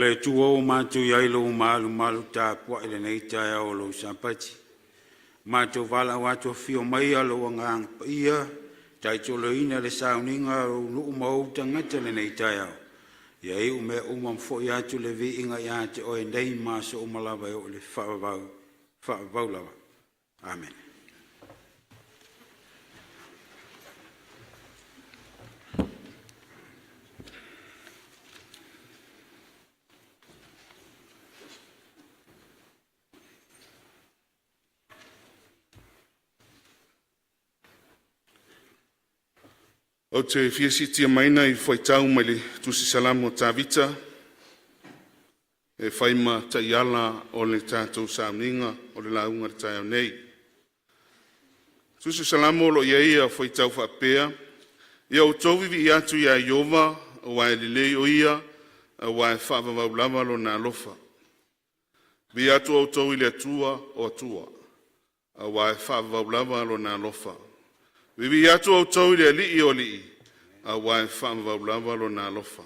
le tua o mātou iai lo malu tā pua ele nei tai au lo sapati. Mātou vala watu fio mai alo ngang ia, tai tolo ina le sauninga o mau tangata le nei tai au. Iai ume umamfo i atu le vi inga i ate o endei maso umalawa o le whaavau lawa. Amen. O te fiasiti maina I whaitau mai le tusi salamu o tāwita. E whaima taiala o le tātou sauninga o le launga le tai au nei. Tusi salamu o lo iei a whaitau whapea. Ia o tauvivi I atu ia Iova, o wae lilei o ia, o wae whaavavau lava lo nā lofa. Vi atu o tau I le atua o atua, o wae whaavavau lava lo nā lofa. Vivi atu au tau I le alii o lii, a wae whaamavau lava lo nā lofa.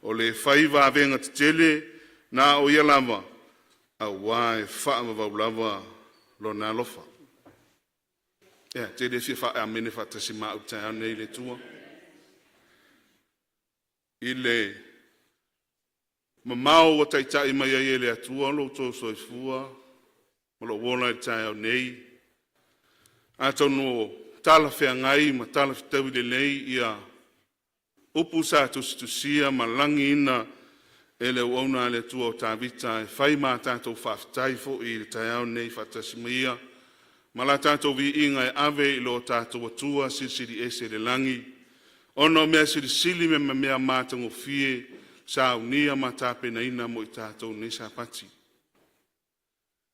O le whaiva avenga te tele, nā o ia lava, a wae whaamavau lava lo nā lofa. Ia, te le fia wha amene whatasi maa utai ane I le tua. I le mamau o taitai mai ai le atua, lo tō soifua, mo lo wona I tai au nei. A tonu tala whea ngai, ma tala whitau I le nei ia upu sa tusia ma langi ina e le uauna le tua o tāwita e whai mā tātou whawhitai fo I le tai au nei whatasimaia. Ma la tātou vi inga e ave I lo tātou atua sisiri ese le langi. Ono mea siri sili me mea mātango fie sa unia ma tāpena ina mo I tātou nei sa pati.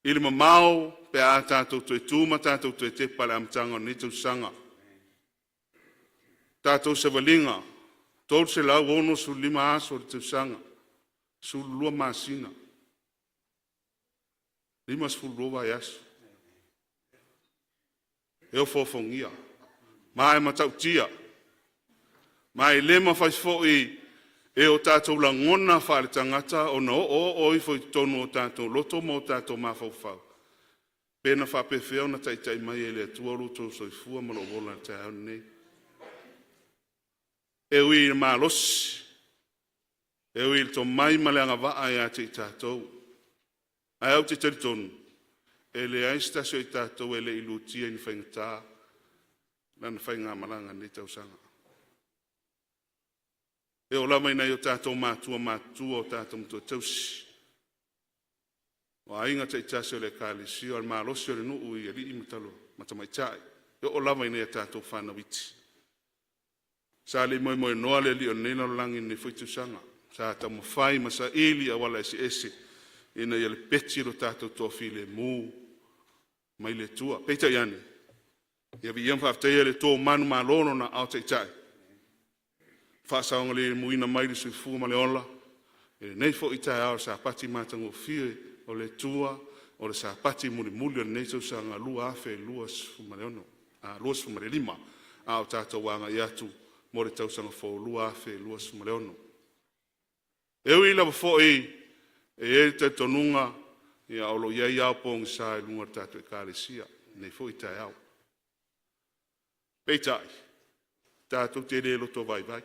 I le mamau pe a tātou tue tūma tātou tue te pale amtanga ni tau sanga. Tātou se walinga, tōru se lau ono su lima aso le tau sanga, su lua masina. Lima su lua yasu. Eo fofongia. Mai matau tia. Mai lema faifo I e o tātou la ngona whaare tangata o na o I fo I tonu o tātou loto mo tātou mawhauwhau. Pena whapewheo na taitai mai e le atua ruto soifua malo wola te au nei. E ui I mālosi. E ui to mai maleanga waa I a te tātou. Ai au te taritonu. E le aistasio I tātou e le ilutia I ni whaingatā. Nana whainga malanga ni tau sanga. E o lama ina I o tātou mātua o tātou mtua tausi. O ainga te itasio le kālisio al mālosio le nuu I ali I matalo matamaitai. E o lama ina I tātou whanawiti. Sa le moe noa le li o nena langi ni whaitu sanga. Sa ta mawhai masa ili a wala ese. Ina I le peti lo tātou tofi le mū. Mai le tua. Peita iane. Ia vi iam whafteia le tō manu mālono na au te itai. Whaasaonga le muina mai le suifu ma le ola. E nei fo I tai au sa pati mātango fie o le tua o le sa pati muli o le nei tau sanga lua afe lua sfumaleono. Lua sfumalelima. A o tātou wanga I atu mo le tau sanga fo lua afe lua sfumaleono. E ui lava fo e te tonunga ia o lo iai au pong sa I lunga tātou e kālesia. Nei fo I tai au. Peitai. Tātou te re loto vai vai.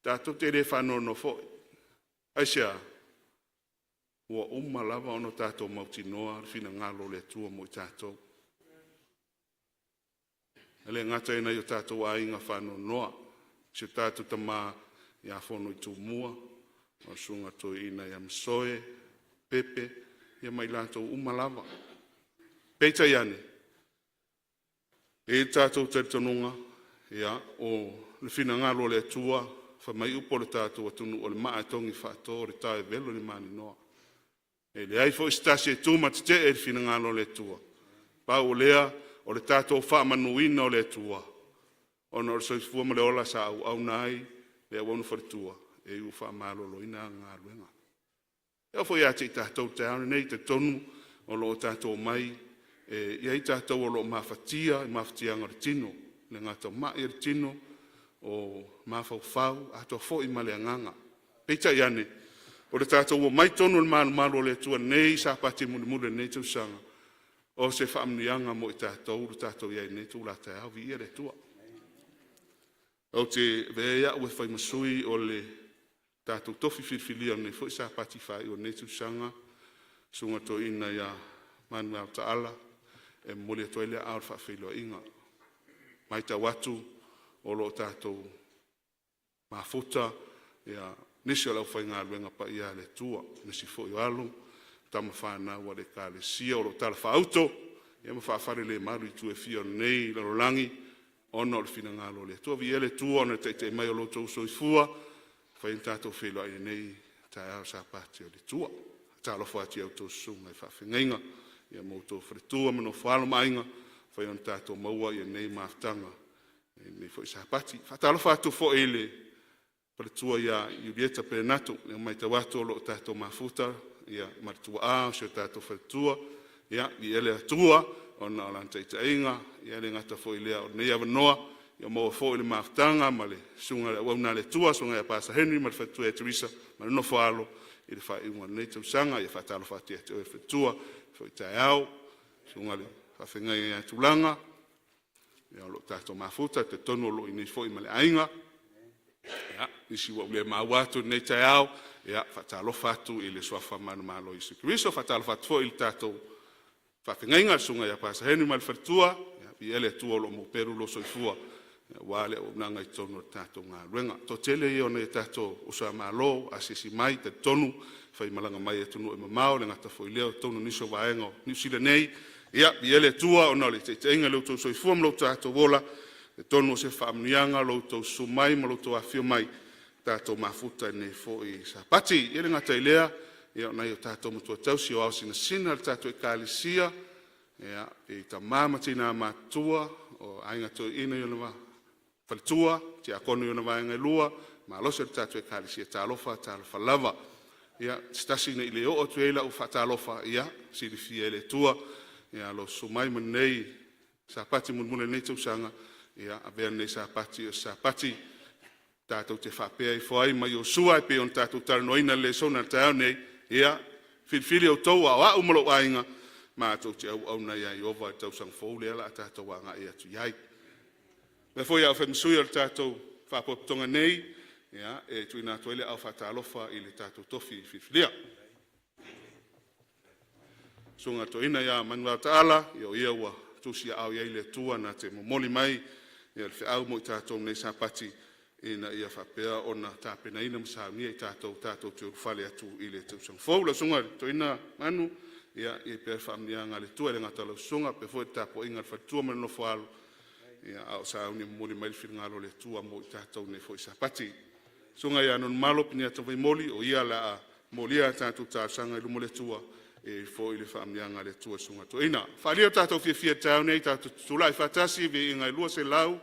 Tātou te re whanono fo. Aisia. Ua lava ono tātou mauti noa, fina ngalo le tua mo I tātou. Ele ngata ina I o tātou a inga whano noa. Si o tātou tama I a whono I tū mua, o sunga to ina I amsoe, pepe, I a mai lātou lava. Peita iane. E tātou teritonunga, ia, o le fina ngalo le tua, whamai upo le tātou atunu o le maa tongi whaato o le tae velo le mani noa. E le aifo istasi e tūma te e fina ngalo le tua. Pa o lea o le tātou whaamanuina o le tua. O na o soifua ma le ola sa au nai le awonu wharitua. E u whaamalo lo ina ngā luenga. E o fo ia te tātou te aune nei te tonu o lo tātou mai. E ia I tātou o lo mawhatia, mawhatia ngā tino. Le ngātou mai tino o mawhauwhau, ato fo I male anganga. Peita iane. o le tātou o mai tonu le malo le tua nei sa pati mule nei tu sanga. O se whaamnianga mo i tātou iai nei tu la te au vi ia le tua. O te vea ue whai masui o le tātou tofi whiwhilia nei fo i sa pati whai o nei tu sanga. Sunga to ina ia manu au taala e mole to ele au whawhilo inga. Mai ta watu o lo tātou mafuta ia nisi o lau whai ngā luenga pa ia le tua nisi fo i alu tama whana ua le ka le sia o lo tala whauto ia ma whawhare le maru i tu e fia nei laro langi ono le fina ngā lo le tua vi ele tua ona te mai o lo tau so i fua whai in tātou whilo ai nei tai au sa pati o le tua talo whati au tau sunga i whawhingainga ia moutou wharitua mano whalo mainga whai on tātou maua ia nei maftanga nei fo i sa pati whatalo whatu fo ele pale tua ia Iulieta Perenato ia mai te watu o lo tātou mafuta ia maritua a o tātou wharitua ia i ele atua o na alanta i tainga ia le ngata fo i lea o nei avanoa ia maua fo i le maftanga ma le sunga le wauna le tua sunga ia Pasa Henry ma le wharitua e Teresa ma le no whalo i le whainga nei tausanga ia whatalo whati e te oe wharitua fo i tai au sunga le whawhengai ia tulanga ia lo tātou mafuta te tonu lo i nei fo i ma le ainga ia isi wa ule mawatu nei tai au ia whatalo whatu i le swafa manu malo i Sikiriso whatalo whatu fo i le tātou whawhengainga sunga ia Pasa Henry ma le wharitua ia i ele tua lo mo peru lo soifua wale o nanga i tonu tātou ngā ruenga. To tele i ona i tātou usa malo asisi mai te tonu whai malanga mai e tonu e mamao le ngata fo i leo tonu niso vaenga New Zealand nei ia i ele tua ona le te inga leo tau soifua mlo tātou wola te tonu o se whaamnianga lo tau sumai ma lo tau afio mai tātou mafuta nei fo i sa pati i le ngata i lea ia ona i o tātou mutua tausi o au sina le tātou e kālisia ia i ta māmatina mātua o ainga to ina i ona Whalitua, te akono iona vaenga lua, ma losa le tātou e kālisia tālofa, tālofa lava. Ia, stasi nei le o tu eila u whatalofa, ia, siri fia ele tua, ia, lo sumai man nei, sa pati mun nei tausanga, ia, avea nei sa pati, tātou te whapea i whai, ma i o sua e pe on tātou taranoina le sona tāo nei, ia, whilwhili o tau a umalo ainga, ma tātou te au nei ai ova e tausang fōle ala, tātou wanga e atu iai. Me foi au whamsui al tātou whapotonga nei, ia, e tui nā toile au whatalofa i le tātou tofi whiwhilia. Sunga to ina ia Manuel Taala, i o ia ua tusia au iai le tua na te momoli mai, ia le whiau mo i tātou nei sa pati, ina ia whapea o na tāpena ina masaunia i tātou te urufale atu i le tausang fōula. Sunga to ina manu, ia i pēr whamnia ngā le tua, le ngata lau sunga, pe foi tāpo inga le whatua mana no whaalo, ia au sa uni moli mai fil ngalo le tua mo i tātou nei foi sa pati. Sunga ia non malo pini ata vai moli o ia la moli a tātou tāsanga i lumo le tua e foi le whaamnianga le tua sunga to ina. Whalio tātou fia tāu nei tātou tulai whatasi vi ingai lua se lau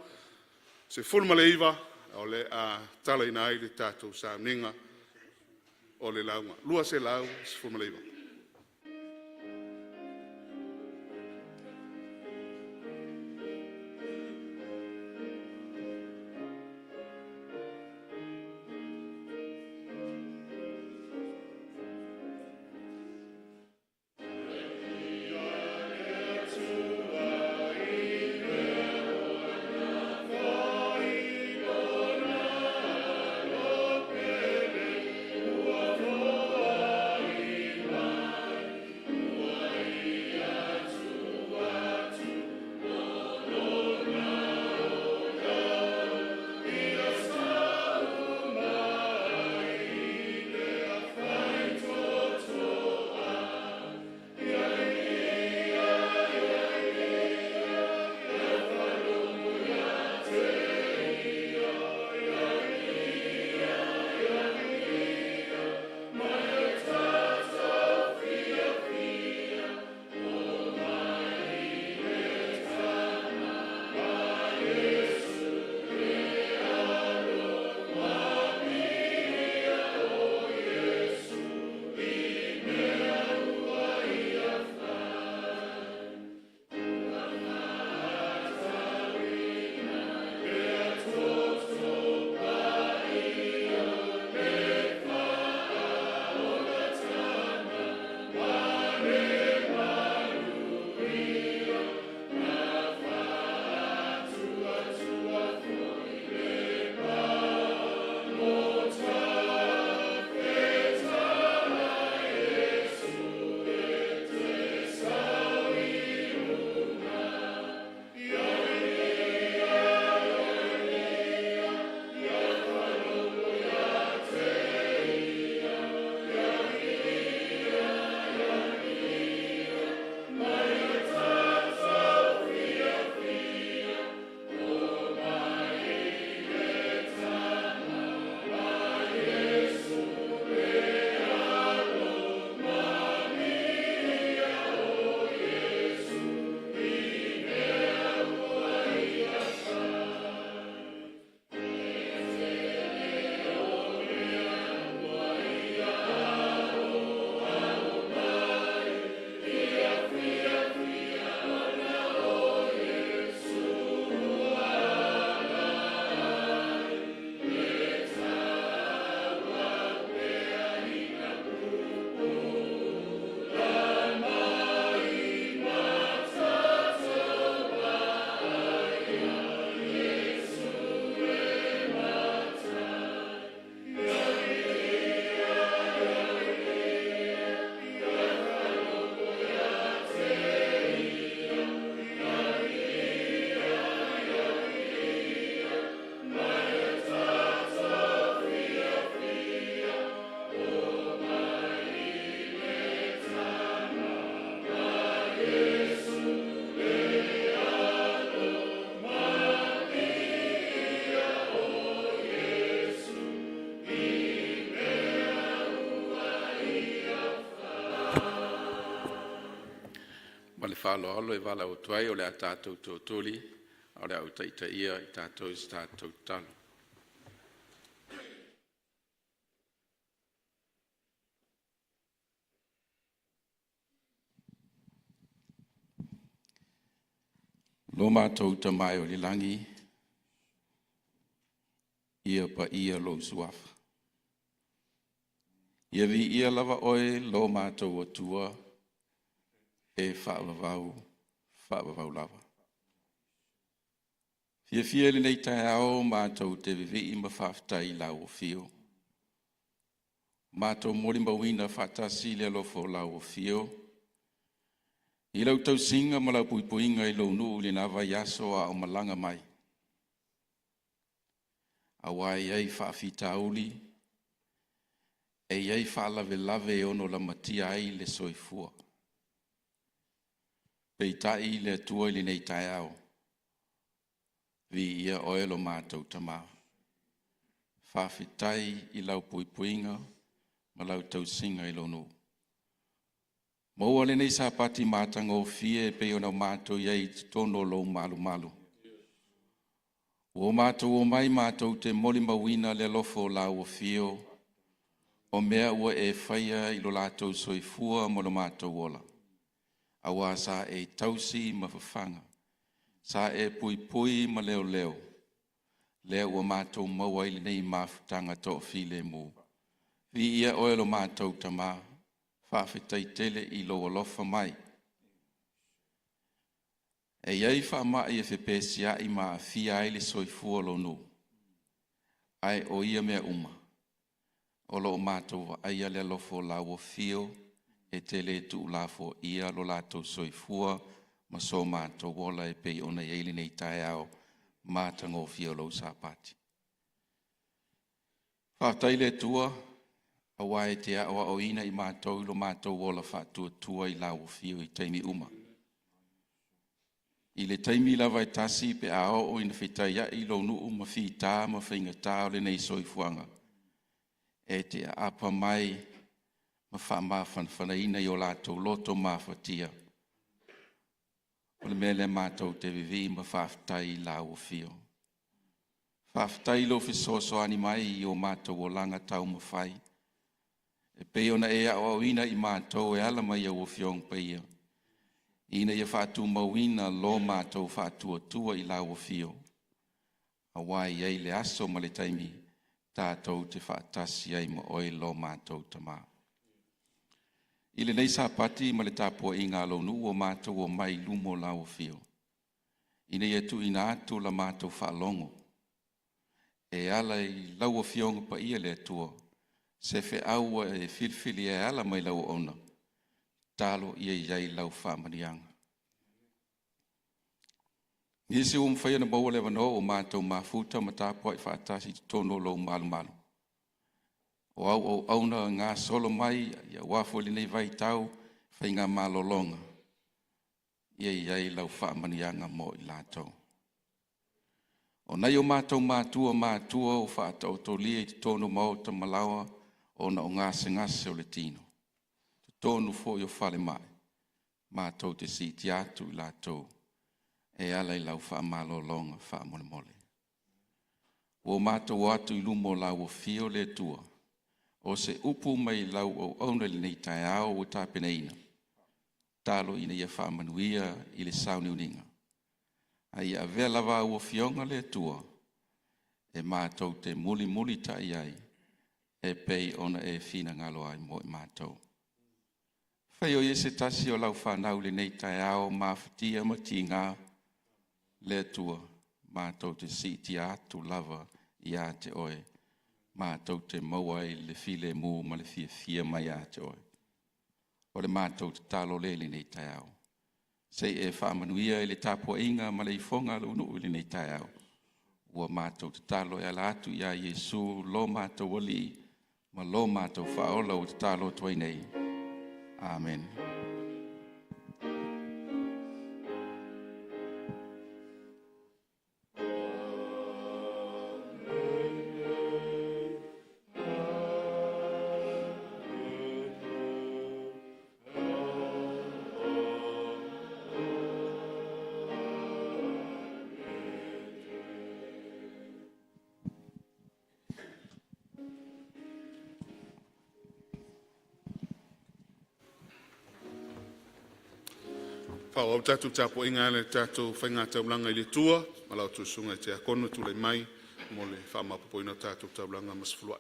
se fulma le iwa o le a tala ina ai le tātou sa ninga o le launga. Lua se lau se fulma le iwa. Ma le whāloalo e wala o tuai o le a tātou tōtoli, o le au taita ia i tātou i tātou talo. Lo mātou ta mai o li langi, ia pa ia lo suafa. Ia vi ia lava oe lo mātou o tua, e whaavavau lava. Fia le nei tai ao mātou te vivi ima whaftai lau o fio. Mātou mori mawina whatasi le lofo lau o fio. I lau tau singa ma lau puipuinga i lau nuu le nawa yaso a o malanga mai. A wai ei whaafita uli, e ei whaalawe lave ono la matia ai le soifua. Pei tai le tua i le nei tai ao. Vi ia oelo mātou tamā. Whaafitai i lau puipuinga, ma lau tau singa i lau nuu. Maua le nei sa pati mātanga o fie pe ona mātou iei tono lo malu malu. O mātou o mai mātou te moli mawina le lofo la o fio, o mea ua e whaia i lo lātou soifua mo lo mātou ola. Awa sa e tausi ma whawhanga, sa e pui pui ma leo leo, leo ua mātou maua ili nei mawhutanga to file mu. Vi ia oelo mātou tamā, whawhitai tele i lo alofa mai. E iei whaamai e whepesia i maa fia ele soifua lo nu. Ai o ia mea uma. O lo mātou ai ale alofo la o fio e tele tu lafo ia lo lato soifua ma so mātou wola e pei ona eili nei tae au mātango fio lo sapati. Whātai le tua, a wae te awa o ina i mātou lo mātou wola whātua tua i lau fio i teimi uma. I le teimi lava i tasi pe ao o ina whitai i lo nuu ma whi tā ma whinga tā o le nei soifuanga. E te apa mai ma wha whanwhana ina i o lātou loto ma whatia. O le mele mātou te vivi ma whawhtai i lau fio. Whawhtai lo whisoso ani mai i o mātou o langa tau ma whai. E peona e au ina i mātou e ala mai au fiong peia. Ina ia whātu mawina lo mātou whātua tua i lau fio. A wai ei le aso ma le taimi, tātou te whaatasi ai ma oi lo mātou tamā. I le nei sāpati ma le tāpua i ngā lonu o mātou o mai lumo lau fio. Ina ia tu ina atu la mātou whaalongo. E ala i lau fionga pa ia le atua. Se fe aua e filfili e ala mai lau ona. Talo ia iai lau whamanianga. Nisi whai na maua lewa no o mātou mafuta ma tāpua i whaatasi tono lau malu malu. O au auna ngā solo mai, ia wafo li nei vai tau, whai ngā malolonga. Ia iai lau whamanianga mo i lātou. O nei o mātou mātua o whaatau tolia i tono mau ta malawa, o na o ngase o le tino. Te tonu fo i o whale mai. Mātou te siti atu i lātou. E ala i lau whaamalo longa whaamole mole. O mātou atu i lumo lau o fio le tua. O se upu mai lau o auna li nei tae ao o tāpena ina. Talo ina ia whaamanuia i le sauni uninga. A ia vea lava o fionga le tua. E mātou te muli tai ai. E pei ona e fina ngalo ai mo i mātou. Whai o iese tasi o lau whanau le nei tae ao mawhatia ma ti ngā le tua. Mātou te siti atu lava i a te oe. Mātou te mauai le file mū ma le fia mai a te oe. O le mātou te talo le nei tae ao. Sei e whaamanuia e le tāpua inga ma le ifonga le unu le nei tae ao. Ua mātou te talo e ala atu i a Yesu lo mātou wali. Ma lo mātou whaola o te tālo tuai nei. Amen. Whao au tātou tāpo inga le tātou whainga taulanga i le tua, malau tu sunga te akono tu le mai, mo le whamapopoina tātou taulanga masfulua.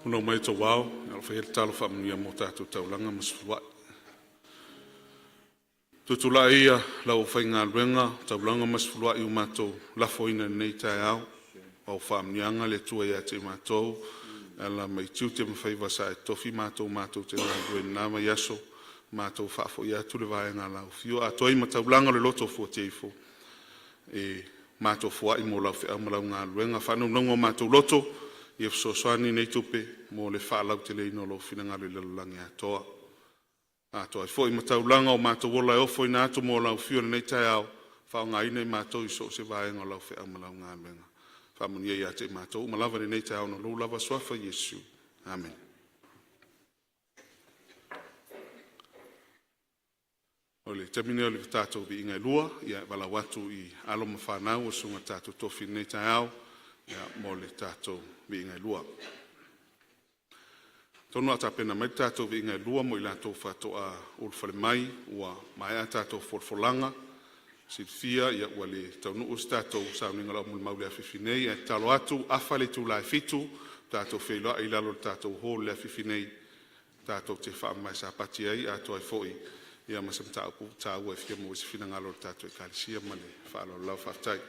Uno mai to wao, al fa el talo fa mnia mo tātou taulanga masfulua. Tutula ia la o fainga luenga taulanga masfulua i umato la foina nei tai au. O fa mnianga le tua ia te matou. Ala mai tiu te mawhaiva sa e tofi matou te nga duen nama yaso. Matou fa fo ia tu le vaenga lau. Fio a toi ma taulanga le loto fo teifo. E matou fua i mo lau fe amalau ngā luenga. Whanau nongo matou loto. Ia fsosoani nei tupe mo le whaalau te leino lo whinangari le lulangi atoa. Atoa i fo i mataulanga o mātou wola e ofo i nātu mo lau whione nei tai au. Whao ngā ina i mātou i so se vaenga lau whi amalau ngā luenga. Whamunia i ate mātou umalawa nei tai au na lou lava swafa Yesu. Amen. Ole, tamine ole tātou vi ingai lua, ia wala watu i alo mawhanau o sunga tātou tofi nei tai au. Ia mo le tātou vi ingai lua. Tonu ata pena mai tātou vi ingai lua mo i lātou whatoa ulwhare mai ua mai a tātou forfolanga. Silfia ia ua le taunu us tātou sauninga lau mul maule a whiwhinei. E talo atu awha le tū lai fitu tātou wheilua i lalo tātou hō le a whiwhinei. Tātou te wha mai sa pati ai a toa i foi. Ia masam tāupu tāua e whia mo isi whina ngalo tātou e kalisia male whaalo lau whaftai.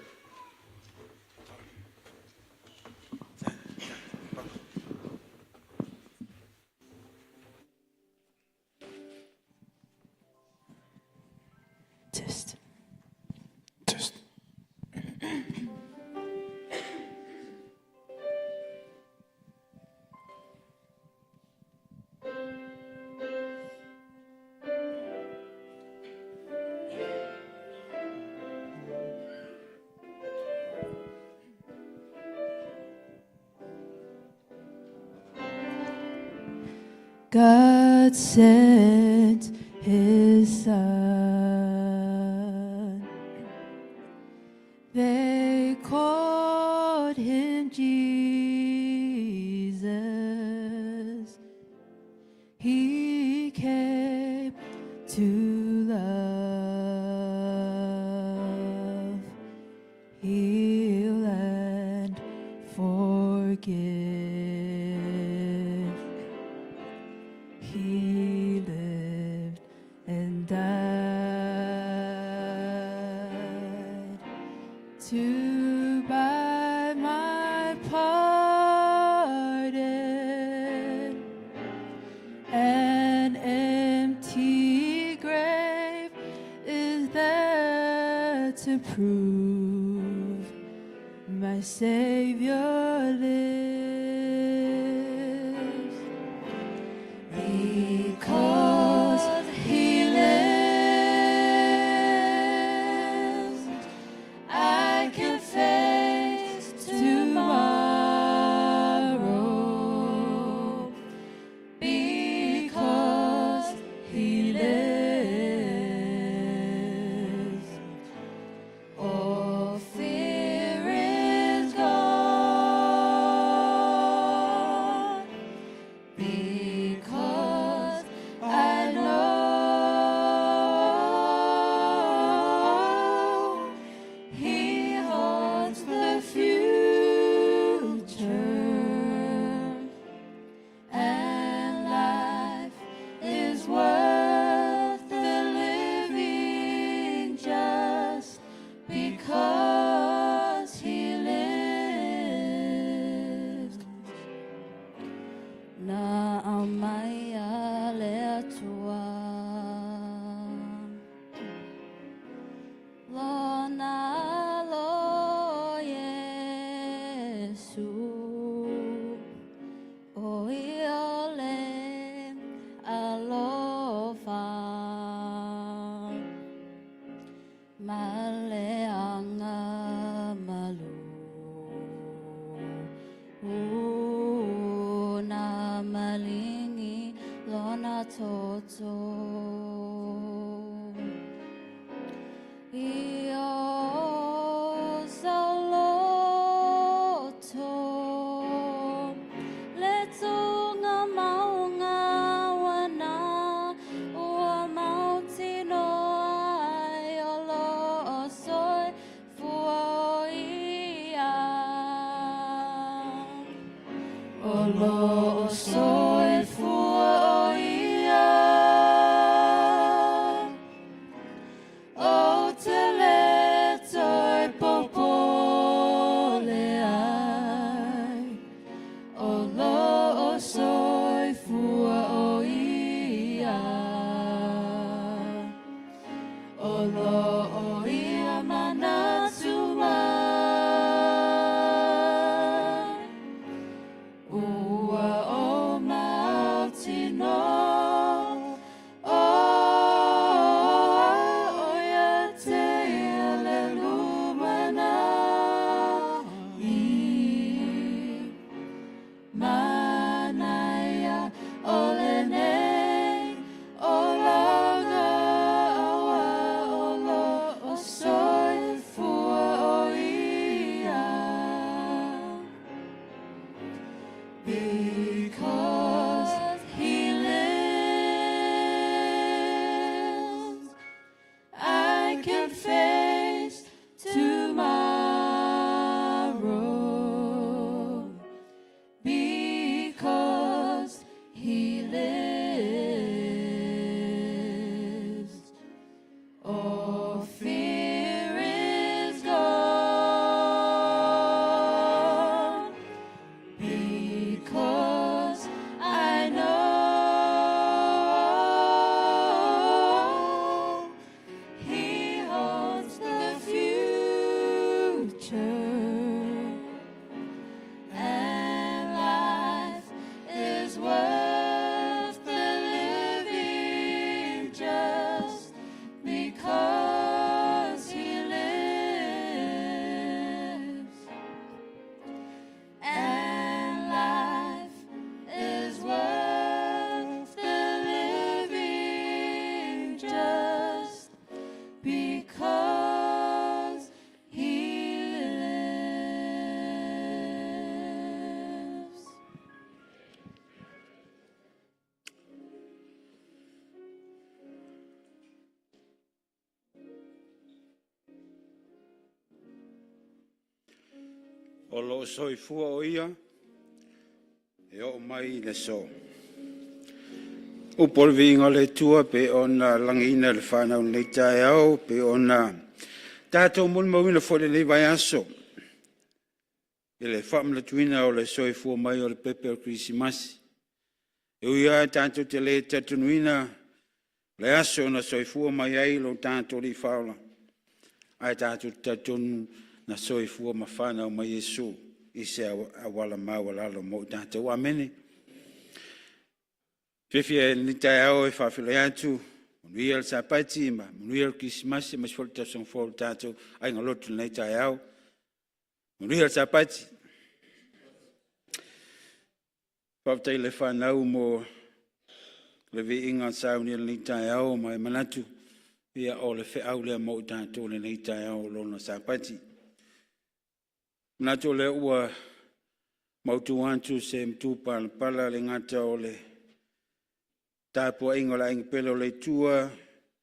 Test. God sent his son. They called him Jesus. He came to love, heal, and forgive. He lived and died to buy my pardon. An empty grave is there to prove my Savior lives. Maleanga malu na malingi lona toto Io saloto letunga maunga wana ua mautino ai olo osoi fuoia olo osoi fuoia o te letoi popole ai o lo o soi fua o ia o lo o ia manatu mai ua o mautino o ia te ele lumana I Manaya ole nei o langa awa o lo o soi fua o ia because he lives I can face tomorrow because he lives. All fear is gone because I know he holds the future. And life is worth the living just because he lives. And life is worth the living just because he lives. O lo soifua o ia, e o mai le so. O por vinga le tua pe ona langina le whanau nei tae au, pe ona tātou mun mawina fore nei vai aso. E le whamla tuina o le soifua mai o le pepe o Krisimasi. E uia tātou te le tatunuina, le aso na soifua mai ai lo tātou li whaula. Ai tātou tatunu na soifua ma whanau mai Yesu, I se awala mawalalo mo tātou. Amene. Fefia ni tae au e whawhilo atu, manuia le sapati, manuia le Krisimasi, ma sifol tasong fol tātou, ai ngalotu nei tae au. Manuia le sapati. Whawtai le whanau mo le vi inga sauni le nei tae au, mai manatu, ia o le whiau lea mo tātou le nei tae au lona sapati. Manatu le ua mautu antu se mtu pala le ngata o le tāpua inga la inga pelo le tua,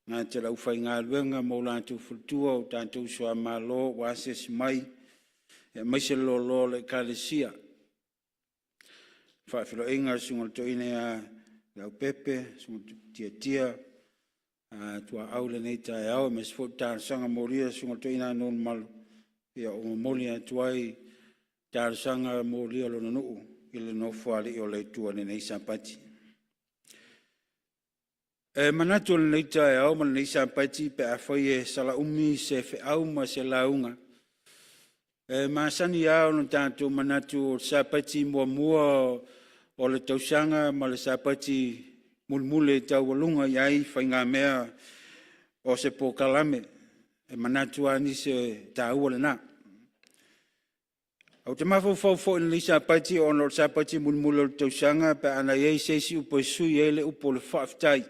ngata la ufai ngā luenga mo lātu fultua o tātou soa malo wa ases mai, e maise lo le kalesia. Whaafilo inga sunga to ine a lau pepe, sunga tia, tua au le nei tae au, mes fot tāra sanga moria sunga to ina non malu. Ia o molia tuai tāra sanga moria lo nuu, ile no fuali o le tua nei sapati. Manatu le nei tae au, ma nei sapati pe a whaie sala umi se fe au ma se launga. Masani au no tātou manatu o sapati mua o le tausanga ma le sapati mulmule tau walunga iai whainga mea o se pokalame e manatua ni se tau le na. Au te mawhau fo in lisa pati o no sa pati mulmule o tausanga pe ana iei seisi upo sui ele upo le whaaftai.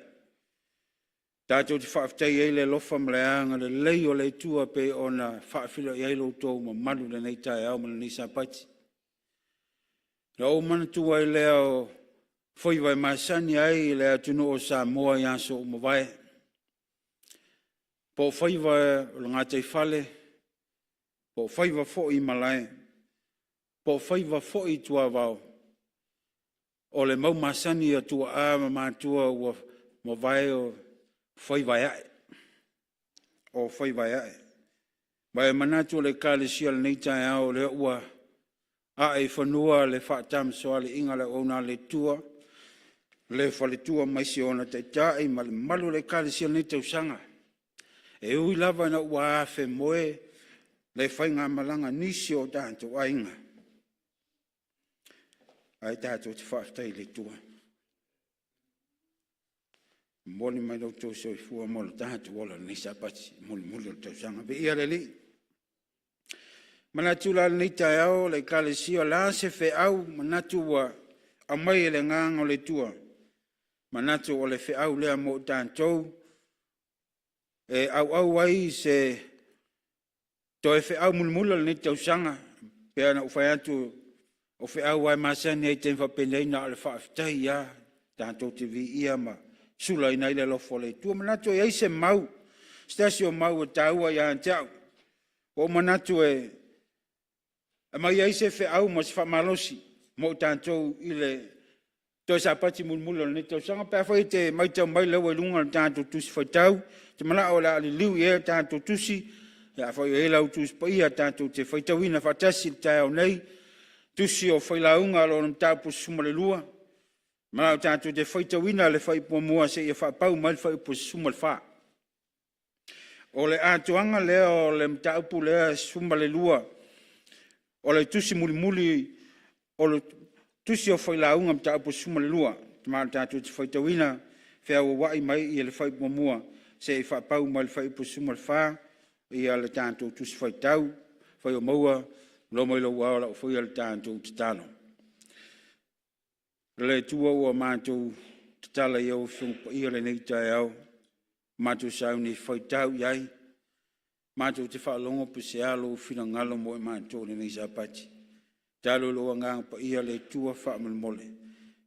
Tātou te whaaftai ele lofa mleanga le lei o le tua pe o na whaafilo iei lo tō ma malu le nei tai au ma le lisa pati. Na o mana tua i lea o foi vai masani ai le atunu o Samoa ia so o mawai. Po foi vai o ngata i fale, po foi vai fo i malai, po foi vai fo i tua vau. O le mau masani a tua a ma tua o mawai o foi vai ai. O foi vai ai. Vai manatu le kale sia le nei tai au le ua a e whanua le whaatam soa le inga le ona le tua, le whaletua mai si ona te tae ma le malu le kare sia nei tausanga. E ui lava na ua awhe moe le whainga malanga nisi o tātou ainga. Ai tātou te whaatai le tua. Moli mai lau tō soi fua mo le tātou ola nisa pati, moli o tausanga. Pe ia le li. Manatu la nei tai au le kare sia la se fe au manatu wa amai le nganga o le tua. Manatu o le fe au lea mo tātou, e au ai se to e fe au mulmula le tausanga, pe ana ufai atu o fe au ai masani e ten whapenei na le whaaftai ia, tātou te vi ia ma sula i nei le lofo le tua. Manatu e eise mau, stasi o mau o tāua ia antau, o manatu e mai eise fe au mas whamalosi, mo tātou i le to sa pati mulmula ni to sanga pa foi te mai tau mai lewa lunga tanto tusi foi tau te mala o la liu e tanto tusi ya foi e la tusi pa ia tanto te foi tau ina fatasi tau nei tusi o foi la unga lo nta pu suma le lua mala tanto te foi tau ina le foi po mua se ia fa pau mal foi pu suma le fa o le atuanga le o le mta pu le suma le lua o le tusi mulmuli o le tusi o foi launga mta po suma le lua ma tatu te foi tawina fe o wai mai i le foi momua se fa pau mal foi po suma fa i le tanto tusi foi tau foi o moa lo mai lo wa foi le tanto tano le tua o manto tala yo fun i le nei tai au manto sa ni foi tau yai manto te fa longo pe se alo fina ngalo mo manto le nei zapati talo lo nga pa ia le tua fa mal mole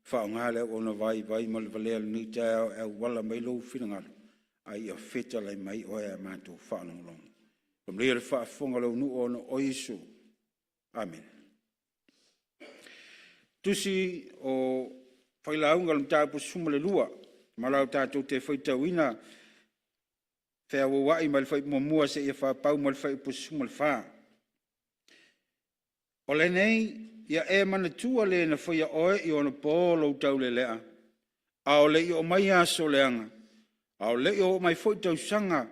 fa nga le ona vai mal vale ni ta e wala mai lo fina ai a feta le mai o e manto fa no long kom le fa fonga lo nu ona o isu amen tusi o fai la unga ta po suma le lua malau ta te foi tawina fe o wai mal fai mo mua se e fa pau mal fai po suma fa o le nei, ia e mana tua le na whaia oe i ona pōlo tau le lea. A o le i o mai aso leanga. A o le i o mai fwoi tau sanga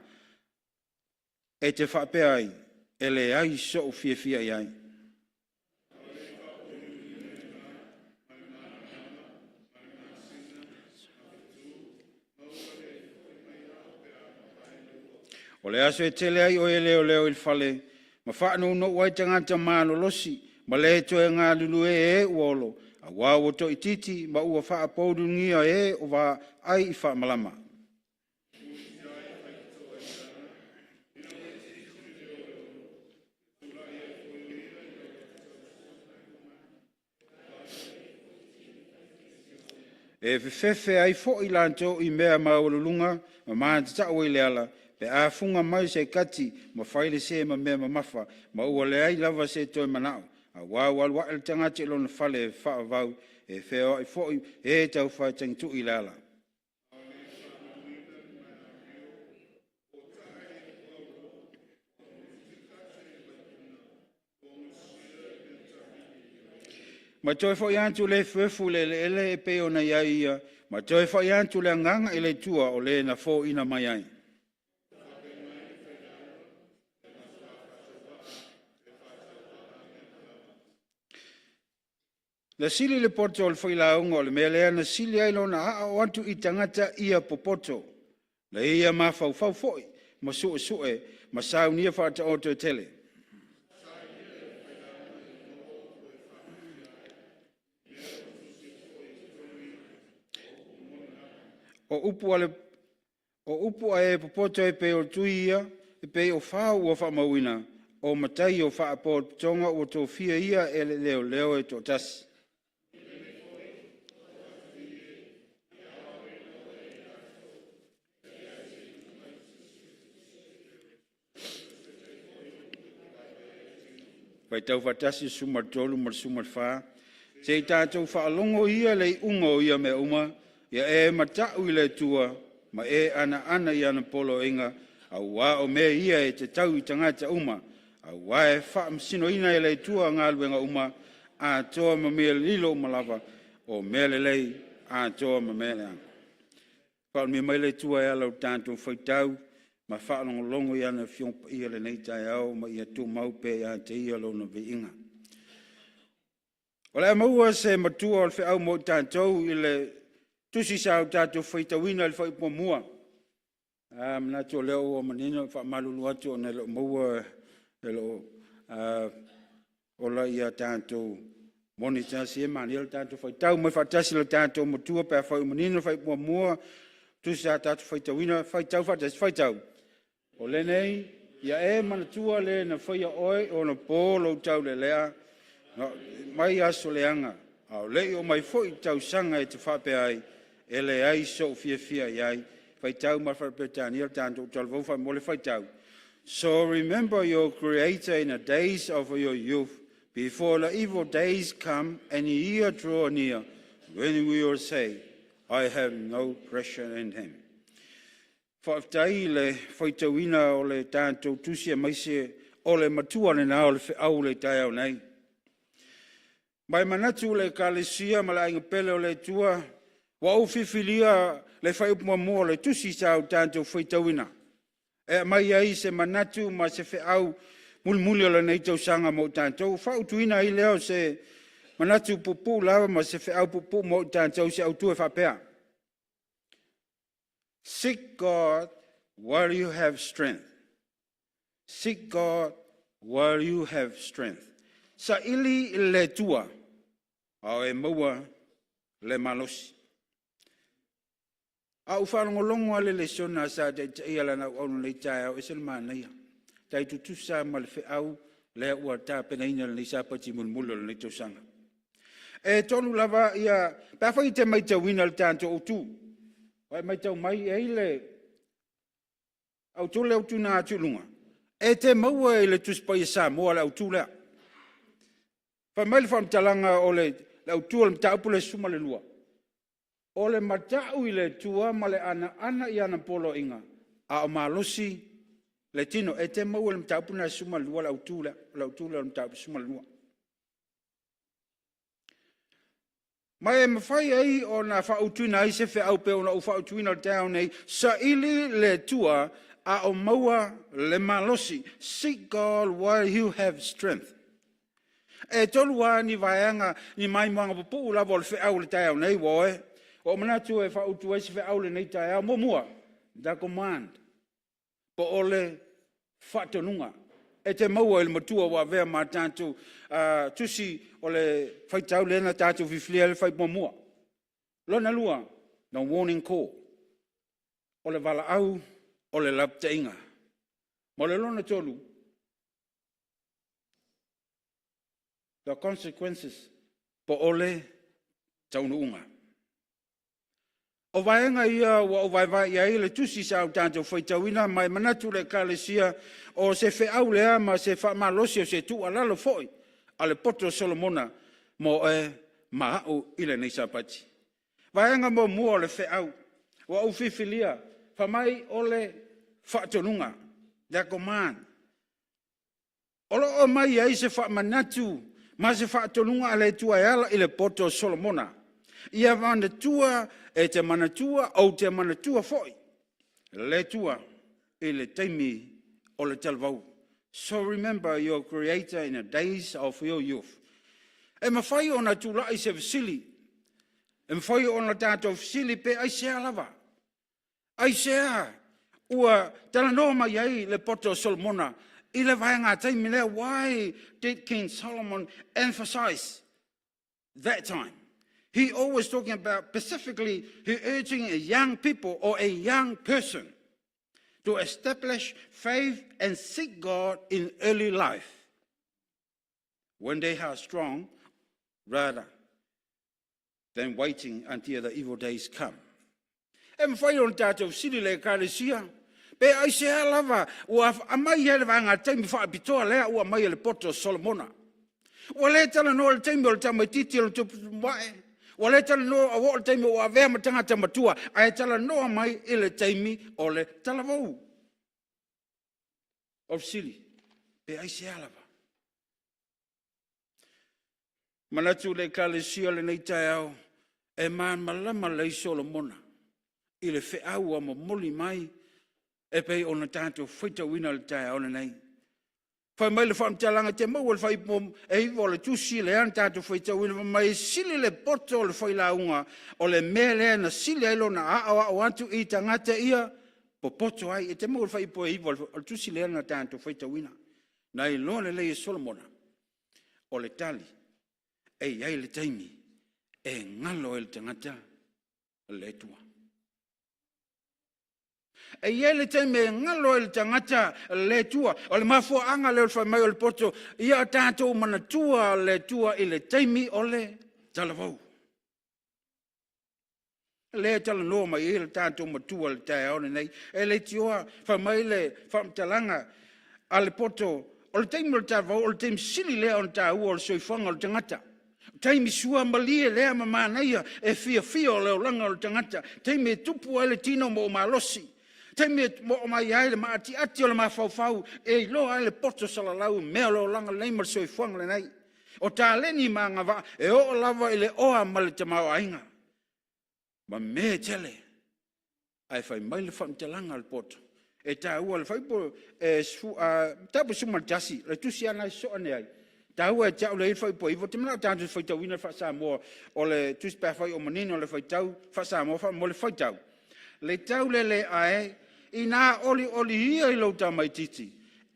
e te whapea ai, e le ai so o fia fia i ai. O le aso e tele ai o e leo il fale, ma whaano no wai tangata māno losi, ma le to e ngā lulu e uolo, a wawo to i titi, ma ua wha apaudu ngia e o wa ai i wha malama. E fefefe ai fo i lanto i mea maululunga, ma maa te tau i leala, pe a funga mai se kati ma faile se ma me ma mafa ma ua le ai lava se toi manao a wa el tangati lona fale fa vau e feo i fo e tau fa tang tu ilala ma toi fo yantu le fefu le e pe ona ia ma toi fo yantu le nganga ele tua o le na fo ina mai ai Le sili le poto le whailaunga o le mea lea na sili ailona a o antu I tangata ia popoto. Le ia ma fau foi, ma sue, ma saunia whata o te tele. O upu a e popoto e pe o tuia, e pe o whau o whamauina, o matai o whaapo tonga o tō fia ia e leo e tō tasi. Pai tau whatasi sumar tolu mar sumar wha. Se I tātou whaalongo ia lei ungo ia me uma, ia e matau I le tua, ma e ana I ana polo inga, au wā o mea ia e te tau I tangata uma, au wā e whaamsino ina e le tua ngā luenga uma, a toa ma mea lilo malava, o mea le lei, a toa ma mea le anga. Whao mea mai le tua e alau tātou whaitau, ma whaalongo longo I ana whiongpa ia le nei tai au, ma ia tū maupe ia te ia lona vi inga. O le maua se matua o le whiau mo tātou I le tusi sao tātou whaitawina le whaipo mua. Mna tō leo o manina whaamalulu atu o ne leo maua e leo o la ia tātou monita si e mani le tātou whaitau mai whaatasi le tātou matua pēr whau manina le whaipo mua tusi sao tātou whaitawina whaitau whaatasi whaitau. O le nei, ia e manatua le na whaia oi o na pōlo tau le lea, mai aso leanga, au lei o mai foi tau sanga e te whape ai, e le ai so fia iai, whai tau mawhapetani al tātou talvau whai mole whai tau. So remember your Creator in the days of your youth, before the evil days come and the year draw near, when we will say, I have no pressure in him. Whaaftai le whaitawina o le tātou tusia maise o le matua le nao le whiau le tai au nei. Mai manatu le kalesia ma le ainga pele o le tua, wa au whiwhilia le whaiupuma mua le tusi sao tātou whaitawina. E mai ai se manatu ma se whiau mulmuli o le nei tau sanga mo tātou. Whautuina I leo se manatu pupu lawa ma se whiau pupu mo tātou se au tue whapea. Seek God while you have strength. Seek God while you have strength. Sa ili le tua, au e maua le malosi. Au whanongolongo ale le sona sa te ia lana onu le tae au esel mānaia. Tai tutusa ma le whiau le ua tā penaina le nisa pati mulmulo le neitosanga. E tonu lava ia, pāwhai te maita wina le tātou o tū. Wai mai tau mai e le au tūle au tūna atulunga. E te maua e le tuspai sa moa le au tūlea. Whai mai le whamtalanga o le au tūa le mtaupu le suma le lua. O le matau I le tua ma le ana I ana polo inga. A o malosi le tino e te maua le mtaupu na suma le lua le au tūle le mtaupu suma le lua. Mai e mawhai ai o na whautuina ai se whiau pe o na whautuina tau nei, sa ili le tua a o maua le malosi. Seek God while you have strength. E tolu wā ni vaianga ni mai mwanga pupu la vol whiau le tau nei woe. O manatu e whautu ai se whiau le nei tau mo mua. Da command. Po ole whatonunga. E te maua il matua wa vea ma tātou tusi o le whaitau lena tātou whiwhilia le whaipomua. Lona lua, no warning call. O le wala au, o le lapteinga. Mo le lona tolu. The consequences po ole taunuunga. O vaenga ia wa o vai ia le tusi sa tātou whaitauina mai manatu le kalesia o se whiau lea ma se whamalosi o se tu alalo foi a le poto Solomona mo e maau I le neisa pati. Vaenga mo mua o le whiau wa u whiwhilia whamai o le whaatonunga da command. Olo o mai ai se whamanatu ma se whaatonunga a le tuaiala I le poto Solomona. Ia manatua e te manatua au te manatua foi. Le tua I le taimi o le talvau. So remember your Creator in the days of your youth. E mawhai ona tūlai se fasili. E mawhai ona tātou fasili pe ai sea lava. Ai sea ua tala noa mai ai le poto o Solomona. I le vai ngā taimi lea, why did King Solomon emphasize that time? He always talking about, specifically, he urging a young people or a young person to establish faith and seek God in early life when they are strong, rather than waiting until the evil days come. E mwhai on tātou siri le kāresia, pe ai se lava, ua amai hele vanga taimi wha apitoa lea ua mai le poto Solomona. Ua le tala noa le taimi o le tamai titi o le tupu mwae. Ua le tala noa o le taimi o avea matanga tamatua, ai tala noa mai i le taimi o le talavou. O siri, pe ai se lava. Manatu le kāresia le nei tai au, e man malama le Solomona. I le wheau a mamoli mai, e pei ona tātou whita wina le tai au nei. Whai mai le whamtalanga te mau, le whai pom, e hiwa le tusi le an tātou whita wina, mai sili le poto o le whai launga, o le mea lea na sili ailo na a atu i tangata ia, po poto ai, e te mau le whai po e hiwa le tusi le an tātou whita wina. Nai loa le lei Solomona, o le tali, e iai le taimi, e ngalo e le tangata, le tua. E iele te me ngalo el tangata le tua, o le mafua anga le whai mai o le poto, ia tātou mana tua le tua i le teimi o le talavau. Le tala noa mai i le tātou matua le tai aone nei, e le tioa whai mai le whamtalanga a le poto, o le teimi o le talavau, o le teimi sili lea o le tāua o le soifanga o le tangata. Teimi sua malie lea mamanaia e fia o le olanga o le tangata, teimi e tupu ele tino mo malosi. Teimi mo mai ai le maati ati o le mafau e loa ai le poto salalau mea lo langa nei mar soi fuang le nei. O tā leni ma ngava e o lava i le oa ma le tamau ainga. Ma me tele ai fai mai le whamtalanga le poto. E tā ua le whaipo tapu suma tasi, le tusi ana so ane ai. Tā ua e tau le i whaipo iwo, te mana tātu whaitau ina whasa moa o le tusi pā whai o manino le whaitau, whasa moa mo le whaitau. Le tau le ae, i nā oli ia i lau tamai titi.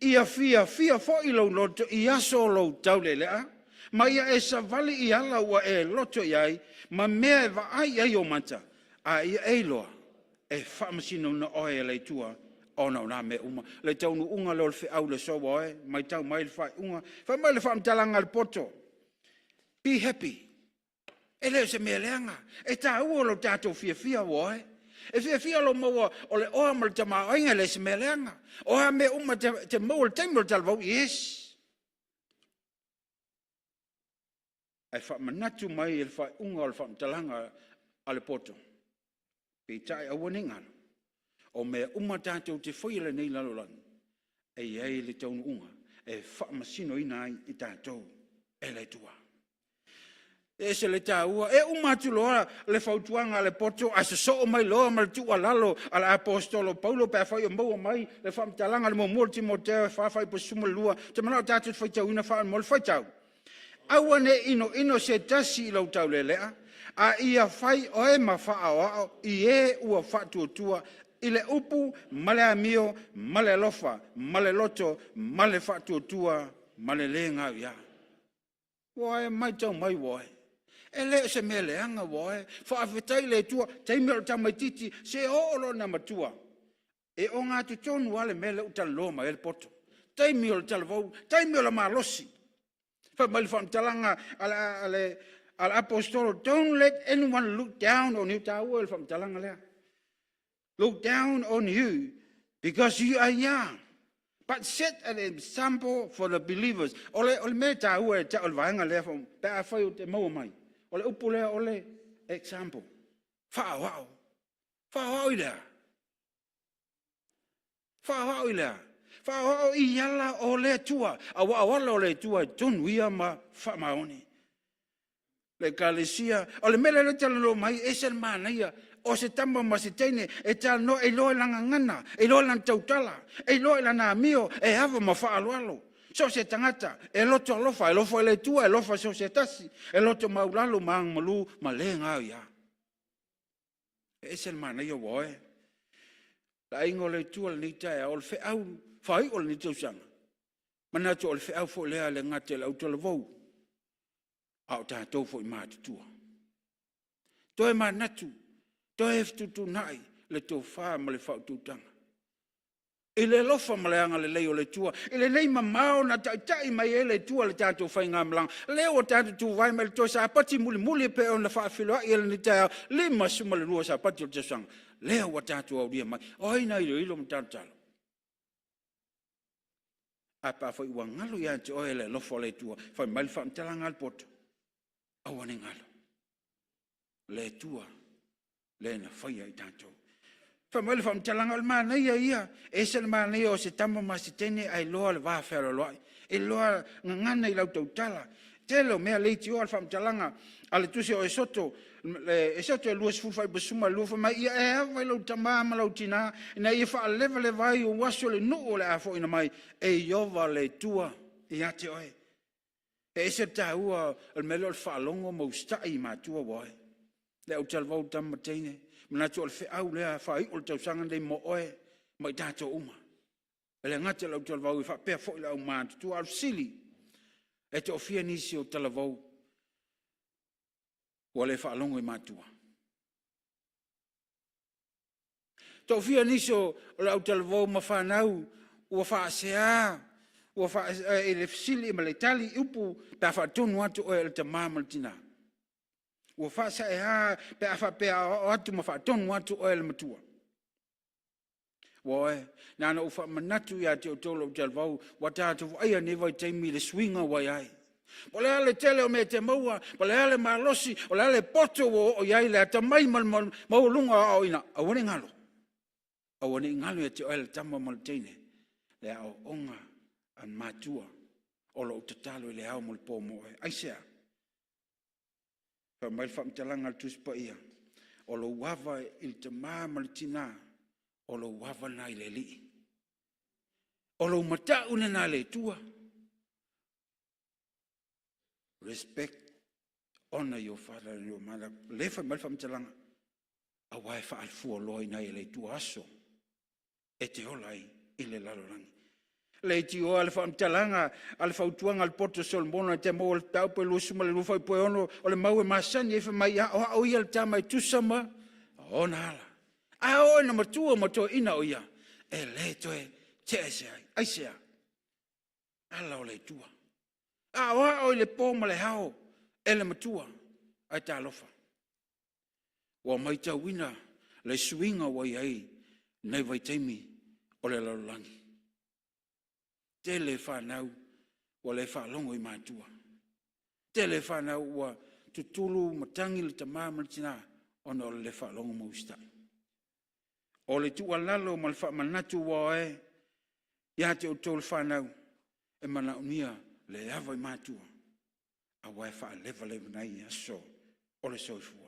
Ia fia fo i lau loto, i aso lau tau le lea. Ma ia e savali i ala ua e loto iai, ma mea e vaai ai o mata. A ia e loa, e whamasino na oe le tua, o na una me uma. Le tau nu unga leo le whiau le soa oe, mai tau mai le whai unga. Whai mai le whamtalanga le poto. Be happy. E leo se mea leanga. E tā ua lo tātou fia oe. E fia lo maua o le oa ma le tamā oinga le se meleanga. Oa me uma te maua le taimura talavau, yes. Ai wha manatu mai e le whai unga o le wha mtalanga a le poto. Pe tai awa ni ngalo. O me uma tātou te whaile nei lalolang. E iei le taunu unga. E wha masino ina ai i tātou. E le tua. E se le tāua, e umatu loa le whautuanga le poto, a se so mai loa ma le tua lalo a le apostolo Paulo pe whai o maua mai, le whamtalanga le momor Timoteo e whawhai po sumalua, te manao tātou whaitau ina wha mo le whaitau. Aua ne ino se tasi i lau tau le lea, a ia whai o e ma wha ao i e ua whatuatua, i le upu, male amio, male lofa, male loto, male whatuatua, male lenga ia. Wae mai tau mai wae. E le se me leanga wae, whaafetai le tua, teimi o tamai titi, se hoolo na matua. E o ngā tutonu ale me le utan loma e le poto. Teimi o le talavau, teimi o le malosi. Whamali whamtalanga ale apostolo, don't let anyone look down on you, tāua le whamtalanga lea. Look down on you, because you are young. But set an example for the believers. Ole me tāua e ta o le vaenga lea, pe a whai o te maua mai. Ole upu lea ole example. Whaawao. Whaawao i lea. Whaawao i lea. Whaawao i ala o lea tua. A waawala o lea tua tonu ia ma whamaoni. Le kalesia. Ole mele le talalo mai esen mānaia. O se tamba ma se teine e tal no e loe langa ngana. E loe langa tautala. E loe langa amio. E hava ma whaaloalo. so se tangata, e loto alofa, e lofa le tua, e lofa so se tasi, e loto maulalo maang malu, ma le ngau ia. E se mana ia woe. La ingo le tua le nita e ol fe au, fai ol nita usanga. Mana to ol fe au fo lea le ngate la utola vau. Au tātou fo i mātu tua. Toi ma natu, toi eftutu nai, le tō whā ma le whau tūtanga. I le lofa ma le anga le leo le tua. I le nei ma mao na tai mai e le tua le tātou whai ngā malang. Leo tātou tū vai ma le tō sa pati muli muli pe on la wha whiloa i le ni tāia. Le masu ma le rua sa pati o te sanga. Leo wa tātou au ria mai. Oi na ilo ilo ma tātou talo. A pa whai ua ngalo ia te oe le lofa le tua. Whai mai le wha mtalanga al poto. Awane ngalo. Le tua. Le na whai ai tātou. Famole fam talanga al mana ia e se le mana o se tamo masitene ai loa le va fero loa e loa ngana i lau tau tala telo mea leiti o al fam talanga ale tusi o e soto e luas fulfai basuma lua fa mai ia e hava i lau tamama lau tina ina ia fa leva le vai o waso le nuu le afo ina mai e iova le tua i ate oe e se taua al melo al whaalongo maustai ma tua woe le au talvau tamatene mana tu alfe au lea fai ul tau sanga dei mo oe mai tato uma. Ele ngate lau tala vau i fa pea fo ila au maatu tu al sili. E te ofia nisi o tala vau. Ua le fa alongo i maatua. Te ofia nisi o lau tala vau ma whanau. Ua fa asea. Ua fa ele sili ma le tali upu. Ta fa tonu atu oe le ta mama le tina. Ua whasa e ha, pe awha pe a atu ma wha tonu atu o ele matua. Wae, nana uwha manatu ia te o tolo o talvau, wa tātou aia newa i teimi le swinga wai ai. O le ale tele o me te maua, o le ale malosi, o le ale poto o iai le ata mai maulunga o ina. Awane ngalo. Awane ngalo ia te o ele tama malteine. Le au onga an matua. O lo utatalo i le au malpo moe. Aisea. Fa mai fa mtalanga tuspa ia. O lo wava il te maa malitina. O lo wava na ile li. O lo mata une na le tua. Respect, honor your father and your mother. Le fa mai fa mtalanga. A wai fa alfu o loi na ile tua aso. E te olai ile lalorangi. Le ti o al fam talanga al fautuanga al porto solmono te mo al tau pe lu suma lu fai po ono o le mau e masani e fa mai o ia el tama tu sama ona ala a o na matua moto ina o ia e le to e tese ai sia ala o le tua a o le po mo le hao e le matua ai ta lofa o mai ta wina le swinga wa ai nei vai taimi o le lalangi Tele whanau, wa le whalongo i mātua. Tele whanau, wa tutulu matangi le tamama le tina, ona o le whalongo maustai. O le tua lalo ma le whamanatu wa e, ia te o tolu whanau, e mana unia le awa i mātua. A wai wha lewa lewa nei aso, o le soifua.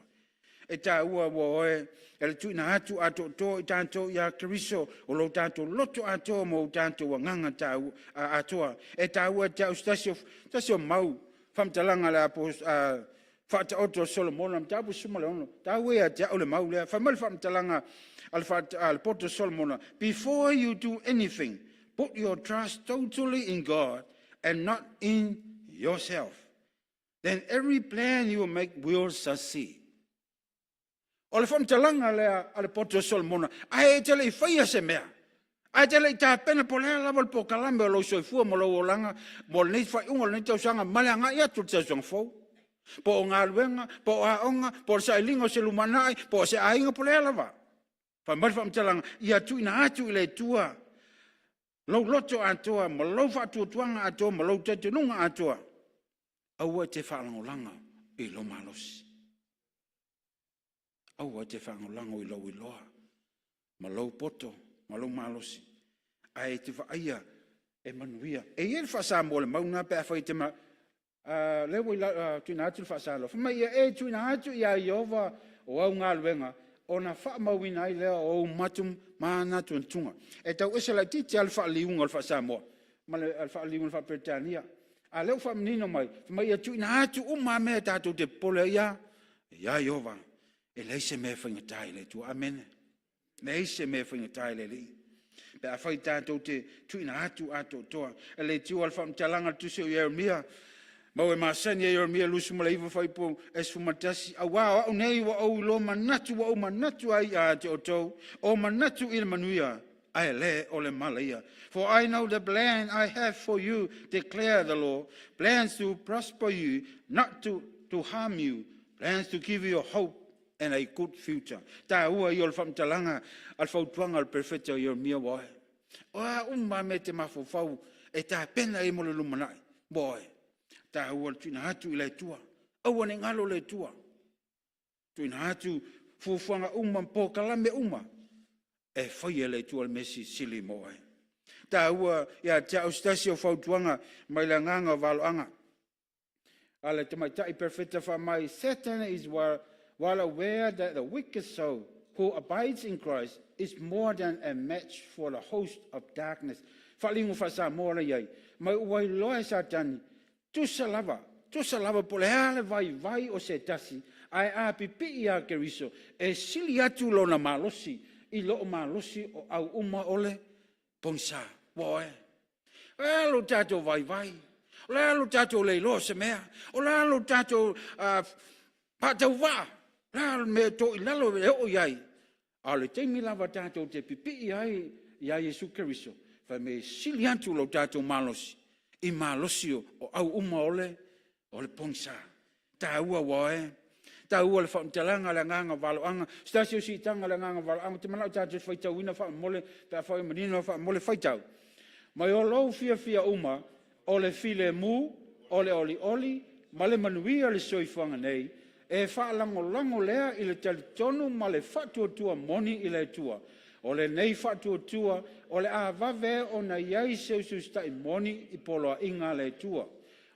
E tā ua wa oe, e le tuina atu ato to i tātou ia keriso, o lo tātou loto ato mo tātou wanganga tā atoa. E tā ua te au stasio mau, whamtalanga le apo whata oto Solomona, tā apu suma le ono, tā ua te au le mau lea, whamal whamtalanga al poto Solomona. Before you do anything, put your trust totally in God and not in yourself. Then every plan you will make will succeed. O le whamtalanga lea ale poto Solomona. Ai tele I whaia se mea. Ai tele I tā pena po lea lawa po kalambe o lo soifua mo lo olanga. Mo le whai unga le tausanga male anga ia tu te song fau. Po o ngā luenga, po o aonga, po o sailingo se lumanai, po o se ainga po lea lawa. Whamari whamtalanga ia tu ina atu I le tua. Lau loto atoa, mo lau whatu tuanga atoa, mo lau tete nunga atoa. Aua te whalangolanga I lo malosi. Au te whangolango I lau I loa. Ma lau poto, ma lau malosi. Ai te whaia e manuia. E ia whasa mo le mauna pe a whai te ma. Lewa I tuina atu whasa lo. Whama ia e tuina atu ia Iova o au ngā luenga. O na wha mawina I lea o matum maana tunga. E tau esa la titi al wha liunga al whasa mo. male alfa limun fa Britania a leu fa menino mai ia tu na tu uma me tatu te pole ia Jehova e leise me whingatai le tu amen leise me whingatai le li pe a whai tātou te tuina atu ato toa e le tiu alfa mtalanga tusi o Jeremia mau e masani e Jeremia lusu mala iwa whai po esu matasi a wā au nei wa au lo manatu wa au manatu ai a te o tau o manatu ila manuia ai le o le mala ia for I know the plan I have for you declare the Lord plans to prosper you not to harm you plans to give you a hope and a good future. Ta ua i o le whamtalanga al whautuanga al perfecta i o mia wae. Oa umma me te mawhawhau e ta pena e mole lumanai. Boy, ta ua tuina hatu i le tua. Aua ne ngalo le tua. Tuina hatu fufuanga umma po kalame umma. E whai e le tua le mesi sili moe. Ta ua ia te austasi o whautuanga mai la nganga waloanga. Ale te mai tai perfecta wha mai Satan is well aware that the wicked soul who abides in Christ is more than a match for the host of darkness. Whalingu whasa mora iai. Mai uai loe Satani. Tu salava pole hale vai o se tasi. Ai a pipi ia keriso. E sili atu lo na malosi. I lo malosi o au uma ole. Pongsa. Boe. Elo tato vai. Lalo tato le lo se mea. O lalo tato patau va. Lalo me to i lalo e o iai. Ale te mi lava tato te pipi iai Jesu Keriso. Fa me siliantu lo tato malosi. I malosi o au uma ole pongsa. Ta ua wae. Ta ua le whamtalanga le nganga waloanga. Stasio si tanga le nganga waloanga. Te manau tato whaitau wina wha mole. Pea whai manino wha mole whaitau. Mai o lau fia uma. Ole file mu, ole oli, male manuia le soifuanga nei, e whaalango lea i le talitonu ma le whatuatua moni i le tua. Ole nei whatuatua, ole a vave o na iai seususta i moni i poloa inga le tua.